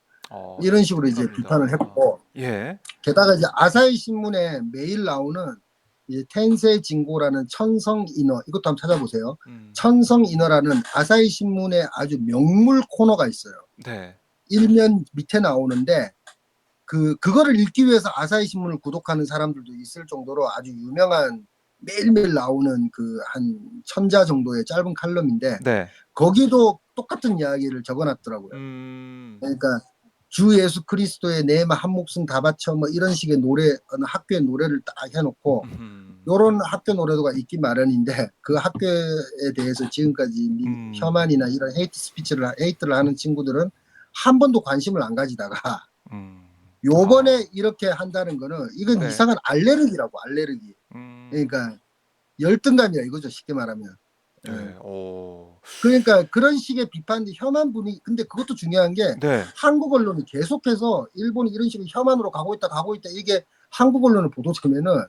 Speaker 2: 이런 식으로 이제 비판을 했고,
Speaker 1: 예.
Speaker 2: 게다가 이제 아사히 신문에 매일 나오는 이제 텐세 진고라는 천성 인어, 이것도 한번 찾아보세요. 천성 인어라는 아사히 신문의 아주 명물 코너가 있어요.
Speaker 1: 네.
Speaker 2: 일면 밑에 나오는데 그거를 읽기 위해서 아사히 신문을 구독하는 사람들도 있을 정도로 아주 유명한 매일매일 나오는 그 한 1000자 정도의 짧은 칼럼인데
Speaker 1: 네.
Speaker 2: 거기도 똑같은 이야기를 적어놨더라고요. 그러니까 주 예수 그리스도의 내 한 목숨 다 바쳐 뭐 이런 식의 노래, 어느 학교의 노래를 딱 해놓고 요런 학교 노래도가 있기 마련인데 그 학교에 대해서 지금까지 혐한이나 이런 헤이트를 하는 친구들은 한 번도 관심을 안 가지다가 요번에 이렇게 한다는 거는 이건
Speaker 1: 네.
Speaker 2: 이상한 알레르기라고, 알레르기. 그러니까 열등감이야 이거죠, 쉽게 말하면.
Speaker 1: 네. 오.
Speaker 2: 그러니까 그런 식의 비판, 혐한 분이, 근데 그것도 중요한 게
Speaker 1: 네.
Speaker 2: 한국 언론이 계속해서 일본이 이런 식으로 혐한으로 가고 있다 이게 한국 언론을 보도되면은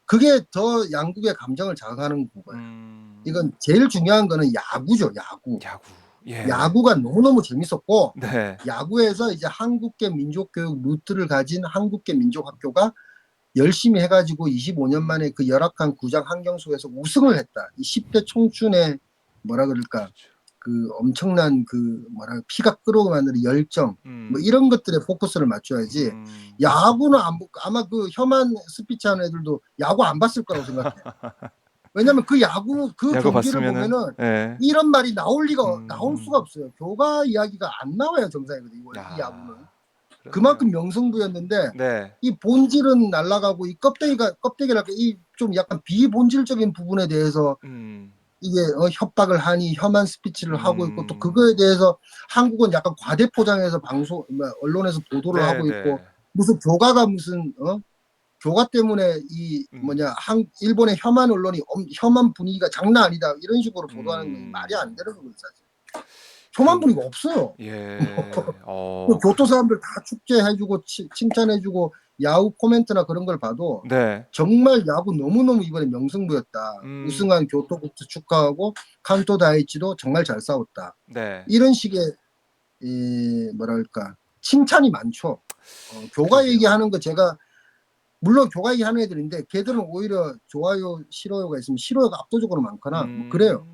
Speaker 2: 그게 더 양국의 감정을 자극하는 거예요. 이건 제일 중요한 거는 야구죠, 야구.
Speaker 1: 야구. 예.
Speaker 2: 야구가 너무너무 재밌었고,
Speaker 1: 네.
Speaker 2: 야구에서 이제 한국계 민족교육 루트를 가진 한국계 민족학교가 열심히 해가지고 25년 만에 그 열악한 구장 환경 속에서 우승을 했다. 이 10대 청춘의 뭐라 그럴까, 그 엄청난 그 뭐라 피가 끓어 만드는 열정, 뭐 이런 것들에 포커스를 맞춰야지. 야구는 아마 그 혐한 스피치 하는 애들도 야구 안 봤을 거라고 생각해. 왜냐면 그 야구 그
Speaker 1: 야구
Speaker 2: 경기를
Speaker 1: 봤으면은,
Speaker 2: 보면은
Speaker 1: 예.
Speaker 2: 이런 말이 나올 수가 없어요. 교과 이야기가 안 나와요, 정상이거든. 이 야구는. 그만큼 명승부였는데
Speaker 1: 네.
Speaker 2: 이 본질은 날아가고 이 껍데기랄까 이 좀 약간 비본질적인 부분에 대해서 이게 협박을 하니 혐한 스피치를 하고 있고 또 그거에 대해서 한국은 약간 과대 포장해서 언론에서 보도를
Speaker 1: 네,
Speaker 2: 하고 있고
Speaker 1: 네.
Speaker 2: 무슨 교가가 무슨 교가 때문에 이 일본의 혐한 언론이 혐한 분위기가 장난 아니다 이런 식으로 보도하는 건 말이 안 되는 거거든요, 사실. 혐한 분위기가 없어요.
Speaker 1: 예.
Speaker 2: 교토 사람들 다 축제해주고 칭찬해주고 야구 코멘트나 그런 걸 봐도
Speaker 1: 네.
Speaker 2: 정말 야구 너무너무 이번에 명승부였다. 우승한 교토국도 축하하고 칸토 다이치도 정말 잘 싸웠다.
Speaker 1: 네.
Speaker 2: 이런 식의 뭐랄까 칭찬이 많죠. 교가 얘기하는 거 제가 물론 교가 얘기하는 애들인데 걔들은 오히려 좋아요 싫어요가 있으면 싫어요가 압도적으로 많거나 뭐 그래요.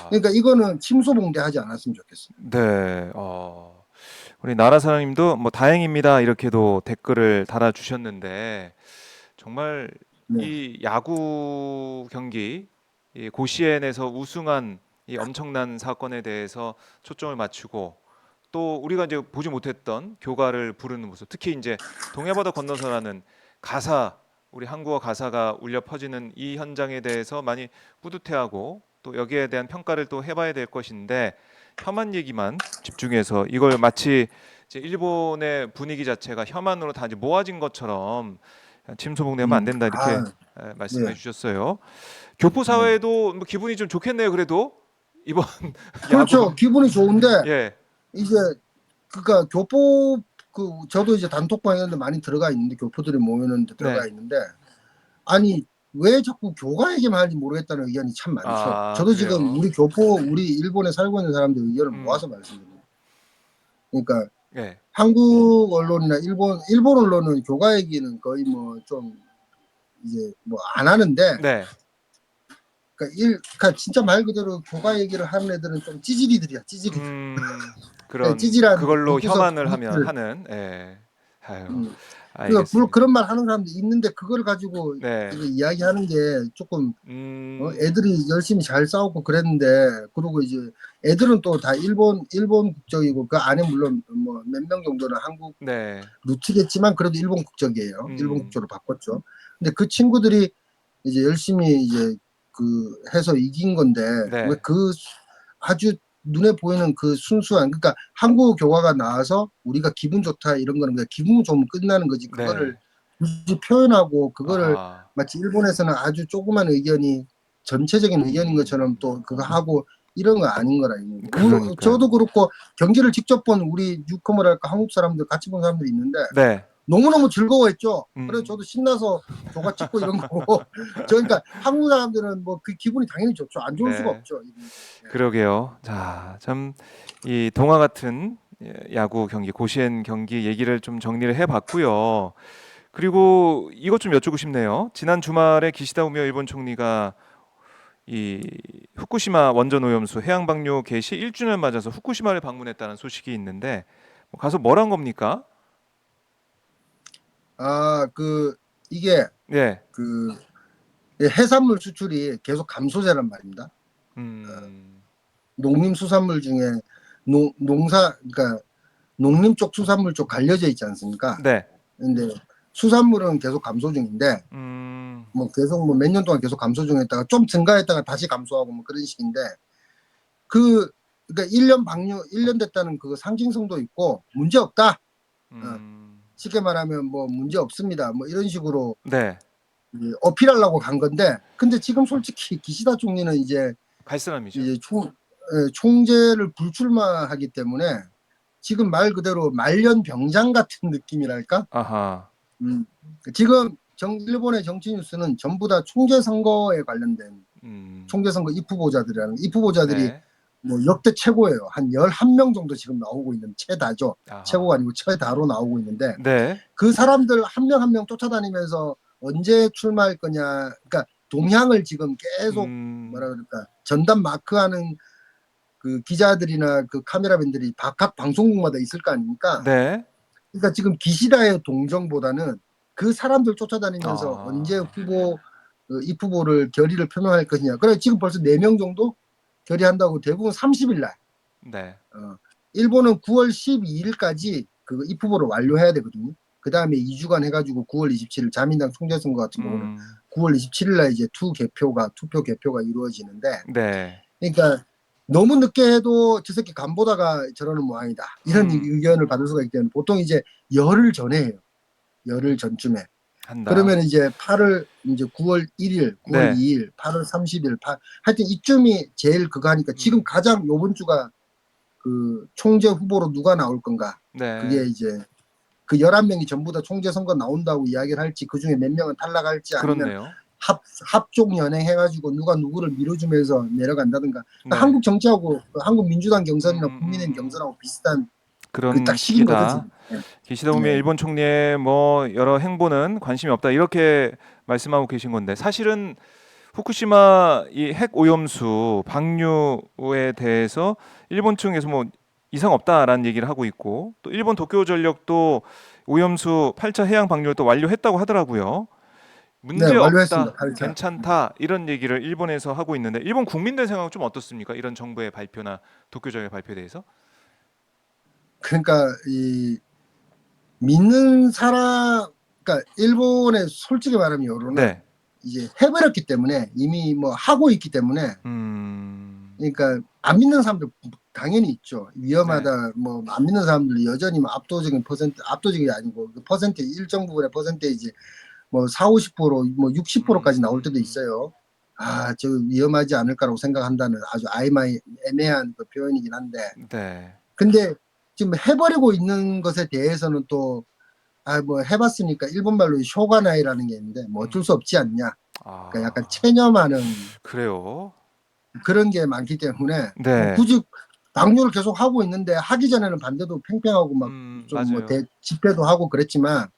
Speaker 2: 그러니까 이거는 침소봉대하지 않았으면 좋겠어요.
Speaker 1: 네. 우리 나라사랑님도 뭐 다행입니다 이렇게도 댓글을 달아주셨는데 정말
Speaker 2: 네.
Speaker 1: 이 야구 경기 이 고시엔에서 우승한 이 엄청난 사건에 대해서 초점을 맞추고 또 우리가 이제 보지 못했던 교가를 부르는 모습, 특히 이제 동해바다 건너서라는 가사, 우리 한국어 가사가 울려 퍼지는 이 현장에 대해서 많이 뿌듯해하고 또 여기에 대한 평가를 또 해봐야 될 것인데 혐한 얘기만 집중해서 이걸 마치 이제 일본의 분위기 자체가 혐한으로 다 이제 모아진 것처럼 침소봉대하면 안 된다 이렇게 말씀해
Speaker 2: 네.
Speaker 1: 주셨어요. 교포 사회도 뭐 기분이 좀 좋겠네요. 그래도 이번
Speaker 2: 그렇죠.
Speaker 1: 야구.
Speaker 2: 기분이 좋은데
Speaker 1: 예.
Speaker 2: 이제 그러니까 교포 저도 이제 단톡방에 있는데 많이 들어가 있는데 교포들이 모이는 데 들어가
Speaker 1: 네.
Speaker 2: 있는데 아니 왜 자꾸 교가 얘기만 하는지 모르겠다는 의견이 참 많죠. 저도
Speaker 1: 그래요.
Speaker 2: 지금 우리 일본에 살고 있는 사람들 의견을 모아서 말씀드립니다. 그러니까
Speaker 1: 네.
Speaker 2: 한국 언론이나 일본 언론은 교과 얘기는 거의 뭐 좀 이제 뭐 안 하는데,
Speaker 1: 네.
Speaker 2: 그러니까 진짜 말 그대로 교과 얘기를 하는 애들은 좀 찌질이들이야, 찌질이들. 네,
Speaker 1: 그런
Speaker 2: 찌질한
Speaker 1: 그걸로
Speaker 2: 벙구석
Speaker 1: 혐한을 하면
Speaker 2: 분위기를.
Speaker 1: 하는 예. 아유,
Speaker 2: 음. 그러니까 물론
Speaker 1: 알겠습니다.
Speaker 2: 그런 말 하는 사람도 있는데 그걸 가지고
Speaker 1: 네.
Speaker 2: 이거 이야기하는 게 조금
Speaker 1: 음.
Speaker 2: 애들이 열심히 잘 싸우고 그랬는데, 그리고 이제 애들은 또 다 일본 국적이고 그 안에 물론 뭐 몇 명 정도는 한국
Speaker 1: 네.
Speaker 2: 루트겠지만 그래도 일본 국적이에요. 일본
Speaker 1: 음.
Speaker 2: 국적으로 바꿨죠. 근데 그 친구들이 이제 열심히 이제 그 해서 이긴 건데, 왜
Speaker 1: 네.
Speaker 2: 그 아주 눈에 보이는 그 순수한, 그러니까 한국 교과가 나와서 우리가 기분 좋다 이런 거는 그냥 기분 좋으면 끝나는 거지, 그거를
Speaker 1: 네.
Speaker 2: 굳이 표현하고 그거를
Speaker 1: 아하.
Speaker 2: 마치 일본에서는 아주 조그만 의견이 전체적인 의견인 것처럼 또 그거 하고 이런 거 아닌 거라 이거고.
Speaker 1: 그러니까요.
Speaker 2: 저도 그렇고 경기를 직접 본 우리 뉴커머랄까 한국 사람들 같이 본 사람들이 있는데
Speaker 1: 네.
Speaker 2: 너무너무 즐거워했죠. 그래서
Speaker 1: 음.
Speaker 2: 저도 신나서 조가 찍고 이런 거고. 저 그러니까 한국 사람들은 뭐 그 기분이 당연히 좋죠. 안 좋을 수가
Speaker 1: 네.
Speaker 2: 없죠. 이게.
Speaker 1: 그러게요. 자, 참 이 동화 같은 야구 경기, 고시엔 경기 얘기를 좀 정리를 해 봤고요. 그리고 이것 좀 여쭙고 싶네요. 지난 주말에 기시다 우미오 일본 총리가 이 후쿠시마 원전 오염수 해양 방류 개시 1주년 맞아서 후쿠시마를 방문했다는 소식이 있는데 뭐 가서 뭘 한 겁니까?
Speaker 2: 이게
Speaker 1: 네.
Speaker 2: 그 해산물 수출이 계속 감소세란 말입니다.
Speaker 1: 음.
Speaker 2: 농림수산물 중에 농사, 그러니까 농림 쪽 수산물 쪽 갈려져 있지 않습니까?
Speaker 1: 네.
Speaker 2: 근데 수산물은 계속 감소 중인데,
Speaker 1: 음.
Speaker 2: 뭐 계속 뭐 몇 년 동안 계속 감소 중이었다가 좀 증가했다가 다시 감소하고 뭐 그런 식인데, 그 그러니까 1년 됐다는 그 상징성도 있고 문제 없다. 어,
Speaker 1: 음.
Speaker 2: 쉽게 말하면 뭐 문제 없습니다. 뭐 이런 식으로
Speaker 1: 네.
Speaker 2: 어필하려고 간 건데, 근데 지금 솔직히 기시다 총리는
Speaker 1: 갈 사람이죠.
Speaker 2: 이제 총재를 불출마하기 때문에 지금 말 그대로 말년 병장 같은 느낌이랄까?
Speaker 1: 아하.
Speaker 2: 음. 지금 일본의 정치 뉴스는 전부 다 총재 선거에 관련된,
Speaker 1: 음.
Speaker 2: 총재 선거 입후보자들이라는, 입후보자들이
Speaker 1: 네.
Speaker 2: 뭐 역대 최고예요. 한 11명 정도 지금 나오고 있는, 최다죠.
Speaker 1: 아하.
Speaker 2: 최고가 아니고 최다로 나오고 있는데,
Speaker 1: 네.
Speaker 2: 그 사람들 한 명 한 명 쫓아다니면서 언제 출마할 거냐, 그러니까 동향을 지금 계속
Speaker 1: 음.
Speaker 2: 뭐라 그럴까, 전담 마크하는 그 기자들이나 그 카메라맨들이 각 방송국마다 있을 거 아닙니까?
Speaker 1: 네.
Speaker 2: 그러니까 지금 기시다의 동정보다는 그 사람들 쫓아다니면서 언제
Speaker 1: 아.
Speaker 2: 입후보를 결의를 표명할 것이냐. 그래 지금 벌써 4명 정도 결의한다고. 대부분 30일 날.
Speaker 1: 네.
Speaker 2: 일본은 9월 12일까지 그 입후보를 완료해야 되거든요. 그 다음에 2주간 해가지고 9월 27일 자민당 총재선거 같은 경우는
Speaker 1: 음.
Speaker 2: 9월 27일 날 이제 투표 개표가 이루어지는데,
Speaker 1: 네.
Speaker 2: 그러니까 너무 늦게 해도 저 새끼 간 보다가 저러는 모양이다, 이런
Speaker 1: 음.
Speaker 2: 의견을 받을 수가 있기 때문에 보통 이제 열흘 전에 해요. 열흘 전쯤에.
Speaker 1: 한다.
Speaker 2: 그러면 이제 8월 이제 9월 1일, 9월
Speaker 1: 네.
Speaker 2: 2일, 8월 30일, 하여튼 이쯤이 제일 그거 하니까 지금
Speaker 1: 음.
Speaker 2: 가장 요번 주가 그 총재 후보로 누가 나올 건가? 그게
Speaker 1: 네.
Speaker 2: 이제 그 11명이 전부 다 총재 선거 나온다고 이야기를 할지, 그 중에 몇 명은 탈락할지, 아니면
Speaker 1: 그렇네요.
Speaker 2: 합종 연행해가지고 누가 누구를 밀어주면서 내려간다든가. 그러니까
Speaker 1: 네.
Speaker 2: 한국 정치하고 그 한국 민주당 경선이나 국민의힘
Speaker 1: 음.
Speaker 2: 경선하고 비슷한 그
Speaker 1: 그런
Speaker 2: 딱 시기인 거죠
Speaker 1: 시기다.
Speaker 2: 지금. 예.
Speaker 1: 기시다 우미오
Speaker 2: 네.
Speaker 1: 일본 총리의 뭐 여러 행보는 관심이 없다. 이렇게 말씀하고 계신 건데 사실은 후쿠시마 이 핵 오염수 방류에 대해서 일본 측에서 뭐 이상 없다라는 얘기를 하고 있고 또 일본 도쿄전력도 오염수 8차 해양 방류를 또 완료했다고 하더라고요.
Speaker 2: 네,
Speaker 1: 문제
Speaker 2: 완료했습니다.
Speaker 1: 없다,
Speaker 2: 8차.
Speaker 1: 괜찮다 이런 얘기를 일본에서 하고 있는데 일본 국민들 생각은 좀 어떻습니까? 이런 정부의 발표나 도쿄전력 발표에 대해서?
Speaker 2: 그러니까 이 믿는 사람, 그러니까 일본의 솔직히 말하면 여론은
Speaker 1: 네.
Speaker 2: 이제 해버렸기 때문에, 이미 뭐 하고 있기 때문에,
Speaker 1: 음.
Speaker 2: 그러니까 안 믿는 사람들 당연히 있죠.
Speaker 1: 네.
Speaker 2: 위험하다 뭐 안 믿는 사람들 여전히 뭐 압도적인 퍼센트, 압도적이 아니고 그 퍼센트 일정 부분의 퍼센테이지 뭐 4, 50%뭐 60%까지 나올 때도
Speaker 1: 음.
Speaker 2: 있어요. 저 위험하지 않을까라고 생각한다는 아주 애매한 그 표현이긴 한데,
Speaker 1: 네.
Speaker 2: 근데 지금 해버리고 있는 것에 대해서는 또 뭐 해봤으니까 일본 말로 쇼가나이라는 게 있는데 뭐 어쩔
Speaker 1: 음.
Speaker 2: 수 없지 않냐. 그러니까 약간
Speaker 1: 아.
Speaker 2: 체념하는
Speaker 1: 그래요?
Speaker 2: 그런 게 많기 때문에 뭐
Speaker 1: 네.
Speaker 2: 굳이 방류를 계속 하고 있는데 하기 전에는 반대도 팽팽하고 막 좀 뭐
Speaker 1: 맞아요.
Speaker 2: 집회도 하고 그랬지만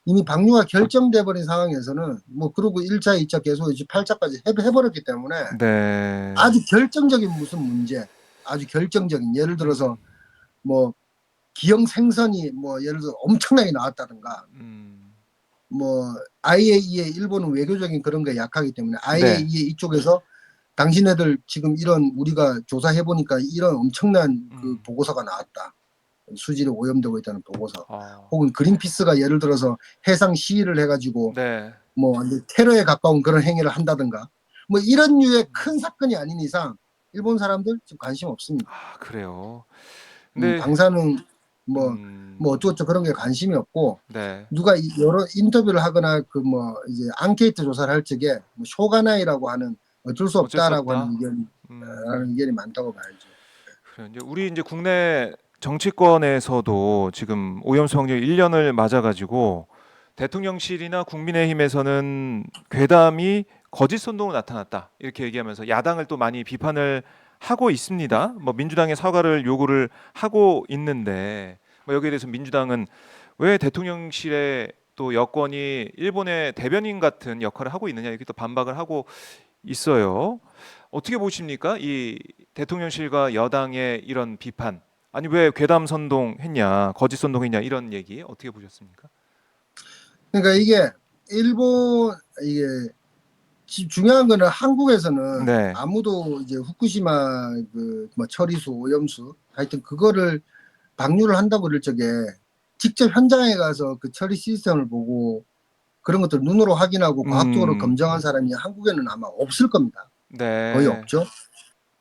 Speaker 2: 이미 방류가 결정돼 버린 상황에서는 뭐 그리고 1차, 2차 계속 이제 8차까지 해버렸기 때문에
Speaker 1: 네.
Speaker 2: 아주 결정적인 무슨 문제, 아주 결정적인 예를 들어서
Speaker 1: 음.
Speaker 2: 뭐 기형 생선이 뭐 예를 들어 엄청나게 나왔다든가
Speaker 1: 음.
Speaker 2: 뭐 IAEA 일본은 외교적인 그런 거에 약하기 때문에
Speaker 1: 네.
Speaker 2: IAEA 이쪽에서 당신네들 지금 이런 우리가 조사해 보니까 이런 엄청난 그
Speaker 1: 음.
Speaker 2: 보고서가 나왔다. 수질이 오염되고 있다는 보고서.
Speaker 1: 어.
Speaker 2: 혹은 그린피스가 예를 들어서 해상 시위를 해가지고
Speaker 1: 네.
Speaker 2: 뭐 테러에 가까운 그런 행위를 한다든가 뭐 이런 류의
Speaker 1: 음.
Speaker 2: 큰 사건이 아닌 이상 일본 사람들 지금 관심 없습니다.
Speaker 1: 아 그래요. 근데
Speaker 2: 방사능 뭐
Speaker 1: 음.
Speaker 2: 어쩌고저쩌고 그런 게 관심이 없고
Speaker 1: 네.
Speaker 2: 누가 여러 인터뷰를 하거나 그 뭐 이제 앙케이트 조사를 할 적에 뭐 쇼가나이라고 하는 어쩔 수
Speaker 1: 어쩔 수
Speaker 2: 없다라고 하는
Speaker 1: 없다.
Speaker 2: 의견이
Speaker 1: 음.
Speaker 2: 많다고 봐야죠.
Speaker 1: 그래요. 이제 우리 이제 국내 정치권에서도 지금 오염수 확률 1년을 맞아 가지고 대통령실이나 국민의힘에서는 괴담이 거짓 선동으로 나타났다. 이렇게 얘기하면서 야당을 또 많이 비판을 하고 있습니다. 뭐 민주당의 사과를 요구를 하고 있는데 뭐 여기에 대해서 민주당은 왜 대통령실에 또 여권이 일본의 대변인 같은 역할을 하고 있느냐 이렇게 또 반박을 하고 있어요. 어떻게 보십니까? 이 대통령실과 여당의 이런 비판. 아니 왜 괴담 선동했냐, 거짓 선동했냐 이런 얘기 어떻게 보셨습니까?
Speaker 2: 그러니까 이게 일본 이게 중요한 거는 한국에서는
Speaker 1: 네.
Speaker 2: 아무도 이제 후쿠시마 그 뭐 처리수 오염수 하여튼 그거를 방류를 한다고 그럴 적에 직접 현장에 가서 그 처리 시스템을 보고 그런 것들 눈으로 확인하고 과학적으로
Speaker 1: 음.
Speaker 2: 검증한 사람이 한국에는 아마 없을 겁니다. 거의
Speaker 1: 네.
Speaker 2: 없죠.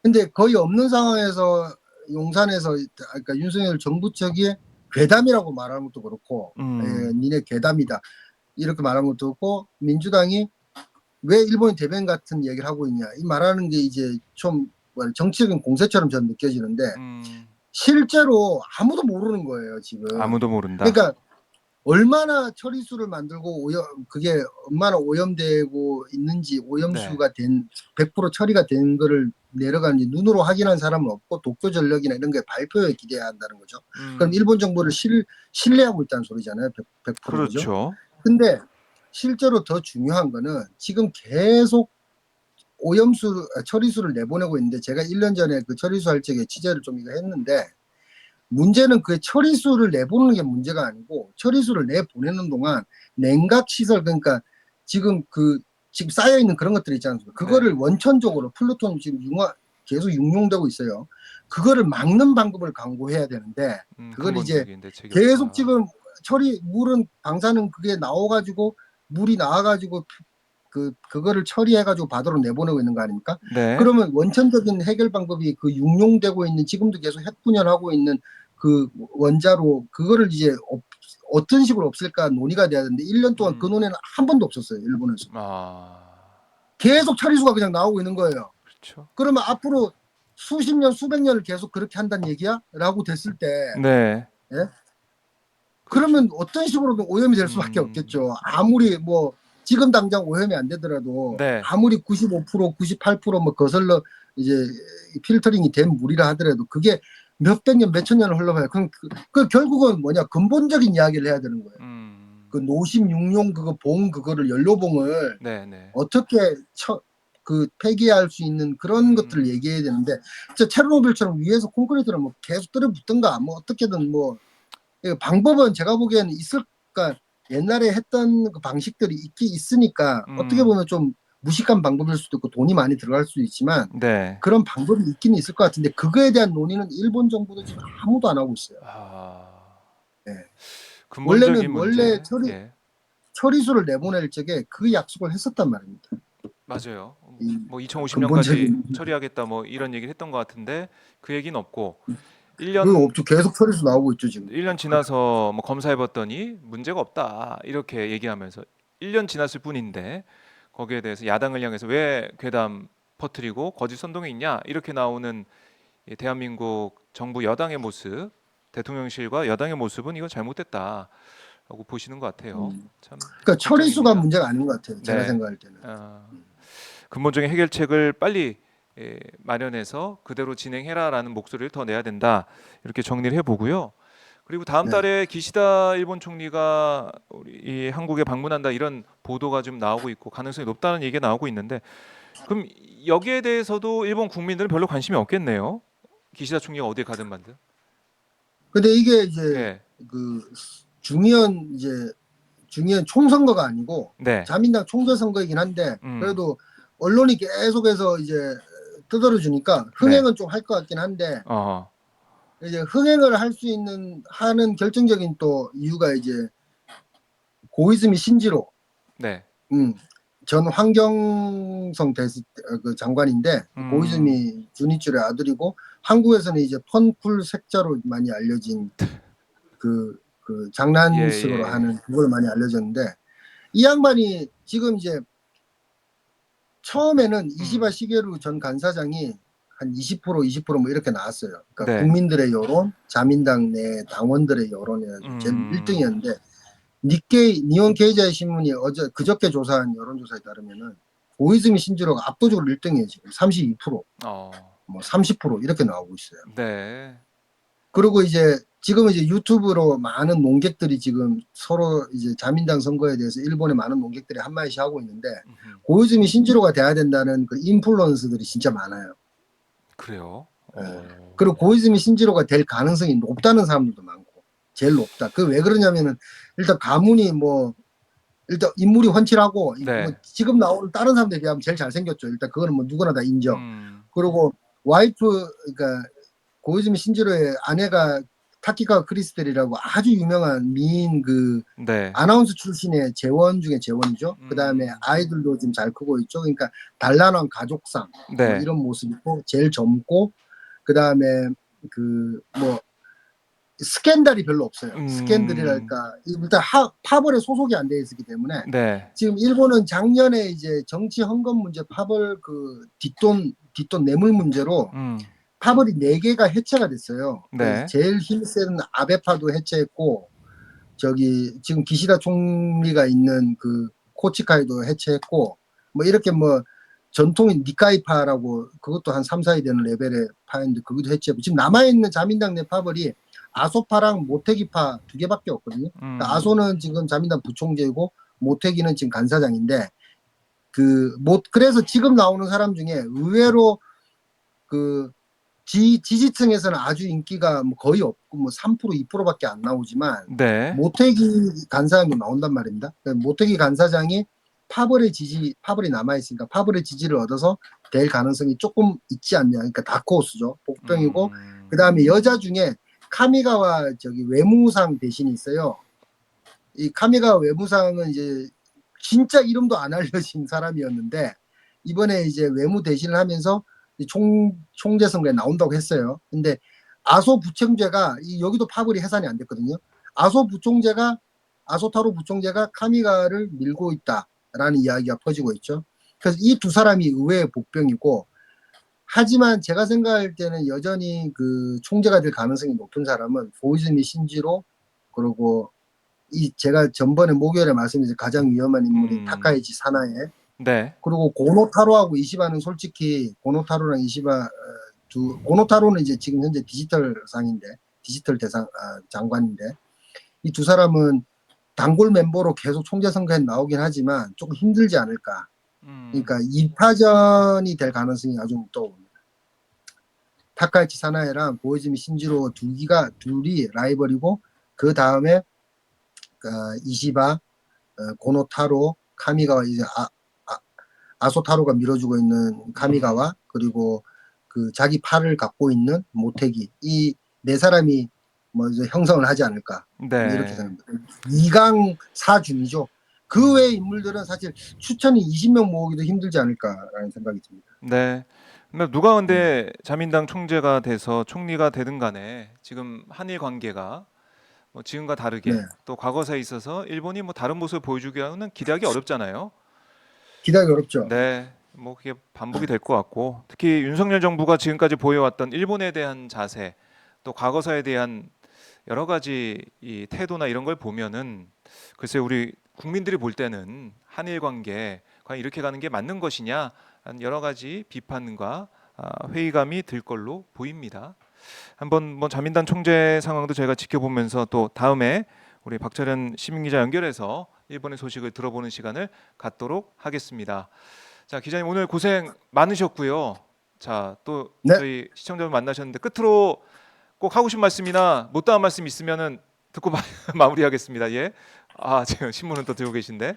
Speaker 2: 근데 거의 없는 상황에서 용산에서 그러니까 윤석열 정부 측이 괴담이라고 말하는 것도 그렇고
Speaker 1: 음.
Speaker 2: 니네 괴담이다 이렇게 말하는 것도 그렇고 민주당이 왜 일본이 대변 같은 얘기를 하고 있냐 이 말하는 게 이제 좀 정치적인 공세처럼 저는 느껴지는데
Speaker 1: 음.
Speaker 2: 실제로 아무도 모르는 거예요 지금.
Speaker 1: 아무도 모른다.
Speaker 2: 그러니까 얼마나 처리수를 만들고 그게 얼마나 오염되고 있는지
Speaker 1: 네.
Speaker 2: 오염수가 된 100% 처리가 된 거를 내려가는지 눈으로 확인한 사람은 없고 도쿄 전력이나 이런 게 발표에 기대해야 한다는 거죠. 그럼
Speaker 1: 음.
Speaker 2: 일본 정부를 신뢰하고 있다는 소리잖아요. 100% 그죠?
Speaker 1: 그렇죠.
Speaker 2: 근데 실제로 더 중요한 거는 지금 계속 오염수 처리수를 내보내고 있는데 제가 1년 전에 그 처리수 할 적에 취재를 좀 이거 했는데 문제는 그 처리수를 내보내는 게 문제가 아니고 처리수를 내보내는 동안 냉각 시설 그러니까 지금 지금 쌓여 있는 그런 것들이 있지 않습니까?
Speaker 1: 네.
Speaker 2: 그거를 원천적으로 플루톤 지금 계속 육용되고 있어요. 그거를 막는 방법을 강구해야 되는데 그걸 이제
Speaker 1: 근본적인 대책이
Speaker 2: 계속
Speaker 1: 없다.
Speaker 2: 지금 물은 방사능 그게 나와가지고 물이 나와가지고 그거를 처리해가지고 바다로 내보내고 있는 거 아닙니까?
Speaker 1: 네.
Speaker 2: 그러면 원천적인 해결 방법이 그 육용되고 있는 지금도 계속 핵 분열하고 있는 그 원자로 그거를 이제 어떤 식으로 없앨까 논의가 돼야 되는데 1년 동안 그
Speaker 1: 음.
Speaker 2: 논의는 한 번도 없었어요. 일본에서.
Speaker 1: 아.
Speaker 2: 계속 처리수가 그냥 나오고 있는 거예요.
Speaker 1: 그렇죠.
Speaker 2: 그러면 앞으로 수십 년, 수백 년을 계속 그렇게 한다는 얘기야? 라고 됐을 때
Speaker 1: 네.
Speaker 2: 예?
Speaker 1: 그렇죠.
Speaker 2: 그러면 어떤 식으로든 오염이 될 수밖에
Speaker 1: 음.
Speaker 2: 없겠죠. 아무리 뭐 지금 당장 오염이 안 되더라도
Speaker 1: 네.
Speaker 2: 아무리 95%, 98%뭐 거슬러 이제 필터링이 된 물이라 하더라도 그게 몇백 년, 몇천 년을 흘러가요. 그럼 그 결국은 뭐냐 근본적인 이야기를 해야 되는 거예요.
Speaker 1: 음.
Speaker 2: 그 노심 육룡 그거 그거를 연료봉을
Speaker 1: 네네.
Speaker 2: 어떻게 폐기할 수 있는 그런 것들을
Speaker 1: 음.
Speaker 2: 얘기해야 되는데 진짜 체르노빌처럼 위에서 콘크리트를 뭐 계속 떨어붙든가 뭐 어떻게든 뭐 방법은 제가 보기에는 있을까 옛날에 했던 그 방식들이 있으니까 어떻게
Speaker 1: 음.
Speaker 2: 보면 좀 무식한 방법일 수도 있고 돈이 많이 들어갈 수도 있지만
Speaker 1: 네.
Speaker 2: 그런 방법이 있긴 있을 것 같은데 그거에 대한 논의는 일본 정부도 지금 아무도 안 하고 있어요.
Speaker 1: 아.
Speaker 2: 네.
Speaker 1: 근본적인
Speaker 2: 원래는 원래
Speaker 1: 문제. 예.
Speaker 2: 처리수를 내보낼 적에 그 약속을 했었단 말입니다.
Speaker 1: 맞아요.
Speaker 2: 이
Speaker 1: 뭐 2050년까지
Speaker 2: 근본적인
Speaker 1: 처리하겠다 뭐 이런 얘기를 했던 것 같은데 그 얘기는 없고
Speaker 2: 그
Speaker 1: 1년
Speaker 2: 업주 계속 처리수 나오고 있죠 지금.
Speaker 1: 1년 지나서 뭐 검사해 봤더니 문제가 없다. 이렇게 얘기하면서 1년 지났을 뿐인데 거기에 대해서 야당을 향해서 왜 괴담 퍼뜨리고 거짓 선동이 있냐? 이렇게 나오는 이 대한민국 정부 여당의 모습, 대통령실과 여당의 모습은 이거 잘못됐다라고 보시는 것 같아요. 참
Speaker 2: 그러니까 처리수가
Speaker 1: 걱정입니다.
Speaker 2: 문제가 아닌 것 같아요. 제가
Speaker 1: 네.
Speaker 2: 생각할 때는.
Speaker 1: 어, 근본적인 해결책을 빨리 마련해서 그대로 진행해라라는 목소리를 더 내야 된다. 이렇게 정리를 해보고요. 그리고 다음
Speaker 2: 네.
Speaker 1: 달에 기시다 일본 총리가 우리 이 한국에 방문한다 이런 보도가 좀 나오고 있고 가능성이 높다는 얘기가 나오고 있는데 그럼 여기에 대해서도 일본 국민들은 별로 관심이 없겠네요. 기시다 총리가 어디에 가든 만든.
Speaker 2: 근데 이게 이제
Speaker 1: 예.
Speaker 2: 그 중요한 총선거가 아니고
Speaker 1: 네.
Speaker 2: 자민당 총재 선거이긴 한데
Speaker 1: 음.
Speaker 2: 그래도 언론이 계속해서 이제 떠들어 주니까
Speaker 1: 네.
Speaker 2: 흥행은 좀 할 것 같긴 한데
Speaker 1: 어.
Speaker 2: 이제 흥행을 할 수 있는 하는 결정적인 또 이유가 이제 고이즈미 신지로
Speaker 1: 네.
Speaker 2: 음, 전 환경성 그 장관인데
Speaker 1: 음.
Speaker 2: 고이즈미 주니치로의 아들이고 한국에서는 이제 펀쿨 색자로 많이 알려진 그 장난식으로
Speaker 1: 예예.
Speaker 2: 하는 그걸 많이 알려졌는데 이 양반이 지금 이제 처음에는 이시바
Speaker 1: 음.
Speaker 2: 시게루 전 간사장이 한 20% 뭐 이렇게 나왔어요. 그러니까
Speaker 1: 네.
Speaker 2: 국민들의 여론, 자민당 내 당원들의 여론이 제일
Speaker 1: 음.
Speaker 2: 1등이었는데 니혼 게이자이 신문이 그저께 조사한 여론조사에 따르면은 고이즈미 신지로가 압도적으로 1등이에요. 지금 32%,
Speaker 1: 어.
Speaker 2: 뭐 30% 이렇게 나오고 있어요.
Speaker 1: 네.
Speaker 2: 그리고 이제 지금 이제 유튜브로 많은 논객들이 지금 서로 이제 자민당 선거에 대해서 일본의 많은 논객들이 한마디씩 하고 있는데
Speaker 1: 음흠.
Speaker 2: 고이즈미 신지로가 돼야 된다는 그 인플루언서들이 진짜 많아요.
Speaker 1: 그래요?
Speaker 2: 예.
Speaker 1: 어.
Speaker 2: 그리고 고이즈미 신지로가 될 가능성이 높다는 사람들도 많고 제일 높다. 그 왜 그러냐면은 일단 가문이 뭐 일단 인물이 훤칠하고 뭐
Speaker 1: 네.
Speaker 2: 지금 나오는 다른 사람들에 비하면 제일 잘생겼죠. 일단 그거는 뭐 누구나 다 인정.
Speaker 1: 음.
Speaker 2: 그리고 와이프 그러니까 고이즈미 신지로의 아내가 타키가와 크리스텔이라고 아주 유명한 미인 그
Speaker 1: 네.
Speaker 2: 아나운서 출신의 재원 중에 재원이죠. 그 다음에
Speaker 1: 음.
Speaker 2: 아이들도 지금 잘 크고 있죠. 그러니까 단란한 가족상 뭐
Speaker 1: 네.
Speaker 2: 이런 모습이고 제일 젊고 그 다음에 그 뭐 스캔들이 별로 없어요.
Speaker 1: 음.
Speaker 2: 스캔들이랄까 일단 파벌에 소속이 안 돼 있었기 때문에
Speaker 1: 네.
Speaker 2: 지금 일본은 작년에 이제 정치 헌금 문제 파벌 그 뒷돈 뇌물 문제로
Speaker 1: 음.
Speaker 2: 파벌이 4개가 해체가 됐어요. 그래서
Speaker 1: 네.
Speaker 2: 제일 힘센 아베파도 해체했고 저기 지금 기시다 총리가 있는 그 코치카이도 해체했고 뭐 이렇게 뭐 전통인 니카이파라고 그것도 한 3, 4위 되는 레벨의 파인데 그것도 해체했고 지금 남아있는 자민당 내 파벌이 아소파랑 모테기파 2개밖에 없거든요. 그러니까
Speaker 1: 음.
Speaker 2: 아소는 지금 자민당 부총재이고 모테기는 지금 간사장인데 그래서 지금 나오는 사람 중에 의외로 그 지지층에서는 아주 인기가 뭐 거의 없고 뭐 3%, 2%밖에 안 나오지만
Speaker 1: 네.
Speaker 2: 모태기 간사장도 나온단 말입니다. 모태기 간사장이 파벌이 남아있으니까 파벌의 지지를 얻어서 될 가능성이 조금 있지 않냐. 그러니까 다크호스죠. 복병이고 그
Speaker 1: 음.
Speaker 2: 다음에 여자 중에 카미가와 저기 외무상 대신이 있어요. 이 카미가와 외무상은 이제 진짜 이름도 안 알려진 사람이었는데 이번에 이제 외무 대신을 하면서 총재 선거에 나온다고 했어요. 근데 아소 부총재가 여기도 파벌이 해산이 안 됐거든요. 아소타로 부총재가 카미가를 밀고 있다라는 이야기가 퍼지고 있죠. 그래서 이 두 사람이 의외의 복병이고 하지만 제가 생각할 때는 여전히 그 총재가 될 가능성이 높은 사람은 보이즈미 신지로 그리고 제가 전번에 목요일에 말씀드린 가장 위험한 인물인
Speaker 1: 음.
Speaker 2: 타카이치 사나에
Speaker 1: 네.
Speaker 2: 그리고 고노타로하고 이시바는 솔직히 고노타로랑 이시바 고노타로는 이제 지금 현재 디지털 대상 장관인데 이 두 사람은 단골 멤버로 계속 총재 선거에 나오긴 하지만 조금 힘들지 않을까.
Speaker 1: 음.
Speaker 2: 그러니까 2파전이 될 가능성이 아주 높다고 봅니다. 타카이치 사나에랑 고이즈미 신지로 둘이 라이벌이고 그 다음에 이시바, 고노타로, 카미가와 이제 아소타로가 밀어주고 있는
Speaker 1: 음.
Speaker 2: 카미가와 그리고 그 자기 팔을 갖고 있는 모테기 이 네 사람이 뭐 이제 형성을 하지 않을까 뭐 이렇게
Speaker 1: 네.
Speaker 2: 생각합니다. 2강 4중이죠. 그 외의
Speaker 1: 음.
Speaker 2: 인물들은 사실 추천이 20명 모으기도 힘들지 않을까라는 생각이 듭니다.
Speaker 1: 네. 그러니까 누가
Speaker 2: 음.
Speaker 1: 근데 자민당 총재가 돼서 총리가 되든 간에 지금 한일 관계가 뭐 지금과
Speaker 2: 네.
Speaker 1: 다르게 또 과거사에 있어서 일본이 뭐 다른 모습을 보여주기는 기대하기 어렵잖아요.
Speaker 2: 기대하기 어렵죠.
Speaker 1: 네. 뭐 그게 반복이
Speaker 2: 음.
Speaker 1: 될 것 같고 특히 윤석열 정부가 지금까지 보여왔던 일본에 대한 자세 또 과거사에 대한 여러 가지 이 태도나 이런 걸 보면은 글쎄 우리 국민들이 볼 때는 한일 관계 과연 이렇게 가는 게 맞는 것이냐 하는 여러 가지 비판과 회의감이 들 걸로 보입니다. 한번 뭐 자민당 총재 상황도 저희가 지켜보면서 또 다음에 우리 박철현 시민기자 연결해서 일본의 소식을 들어보는 시간을 갖도록 하겠습니다. 자, 기자님 오늘 고생 많으셨고요. 자, 또
Speaker 2: 네.
Speaker 1: 저희 시청자분 만나셨는데 끝으로 꼭 하고 싶은 말씀이나 못다한 말씀 있으면은 듣고 마무리하겠습니다. 예. 지금 신문은 또 들고 계신데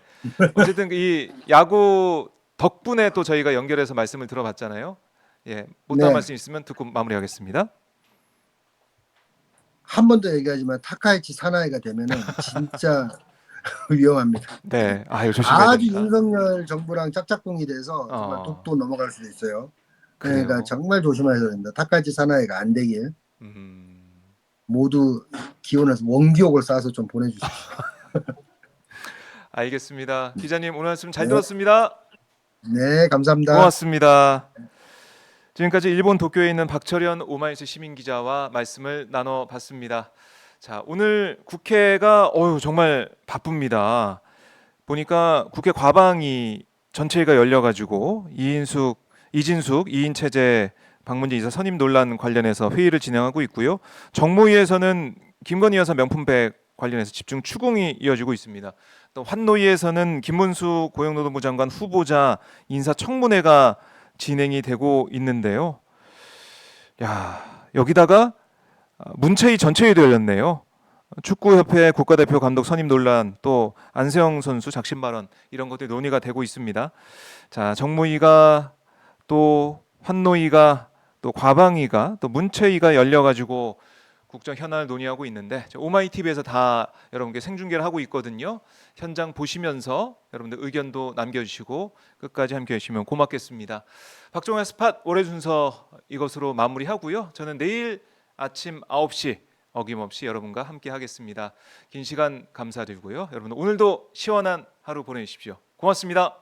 Speaker 1: 어쨌든 이 야구 덕분에 또 저희가 연결해서 말씀을 들어봤잖아요. 예, 못다한
Speaker 2: 네.
Speaker 1: 말씀 있으면 듣고 마무리하겠습니다.
Speaker 2: 한 번 더 얘기하지만 타카이치 사나이가 되면은 진짜 위험합니다.
Speaker 1: 네, 이거 조심해야
Speaker 2: 아주
Speaker 1: 됩니다.
Speaker 2: 윤석열 정부랑 짝짝꿍이 돼서 정말
Speaker 1: 어,
Speaker 2: 독도 넘어갈 수도 있어요. 그러니까
Speaker 1: 그래요.
Speaker 2: 정말 조심하셔야 됩니다. 타카이치 사나이가 안 되길
Speaker 1: 음,
Speaker 2: 모두 기원해서 원기옥을 쏴서 좀 보내주십시오.
Speaker 1: 알겠습니다. 기자님 오늘 말씀 잘
Speaker 2: 네,
Speaker 1: 들었습니다.
Speaker 2: 네, 감사합니다.
Speaker 1: 고맙습니다. 지금까지 일본 도쿄에 있는 박철현 오마이뉴스 시민 기자와 말씀을 나눠봤습니다. 자, 오늘 국회가 정말 바쁩니다. 보니까 국회 과방위 전체가 열려가지고 이진숙 2인 체제 방문진 이사 선임 논란 관련해서 회의를 진행하고 있고요. 정무위에서는 김건희 여사 명품백 관련해서 집중 추궁이 이어지고 있습니다. 또 환노위에서는 김문수 고용노동부 장관 후보자 인사청문회가 진행이 되고 있는데요. 여기다가 문체위 전체회의도 열렸네요. 축구협회 국가대표 감독 선임 논란, 또 안세영 선수 작심 발언 이런 것들이 논의가 되고 있습니다. 자, 정무위가 또 환노위가 또 과방위가 또 문체위가 열려가지고 국정 현안을 논의하고 있는데 오마이TV에서 다 여러분께 생중계를 하고 있거든요. 현장 보시면서 여러분들 의견도 남겨주시고 끝까지 함께해 주시면 고맙겠습니다. 박종환 스팟 월요 순서 이것으로 마무리하고요. 저는 내일 아침 9시 어김없이 여러분과 함께 하겠습니다. 긴 시간 감사드리고요. 여러분 오늘도 시원한 하루 보내십시오. 고맙습니다.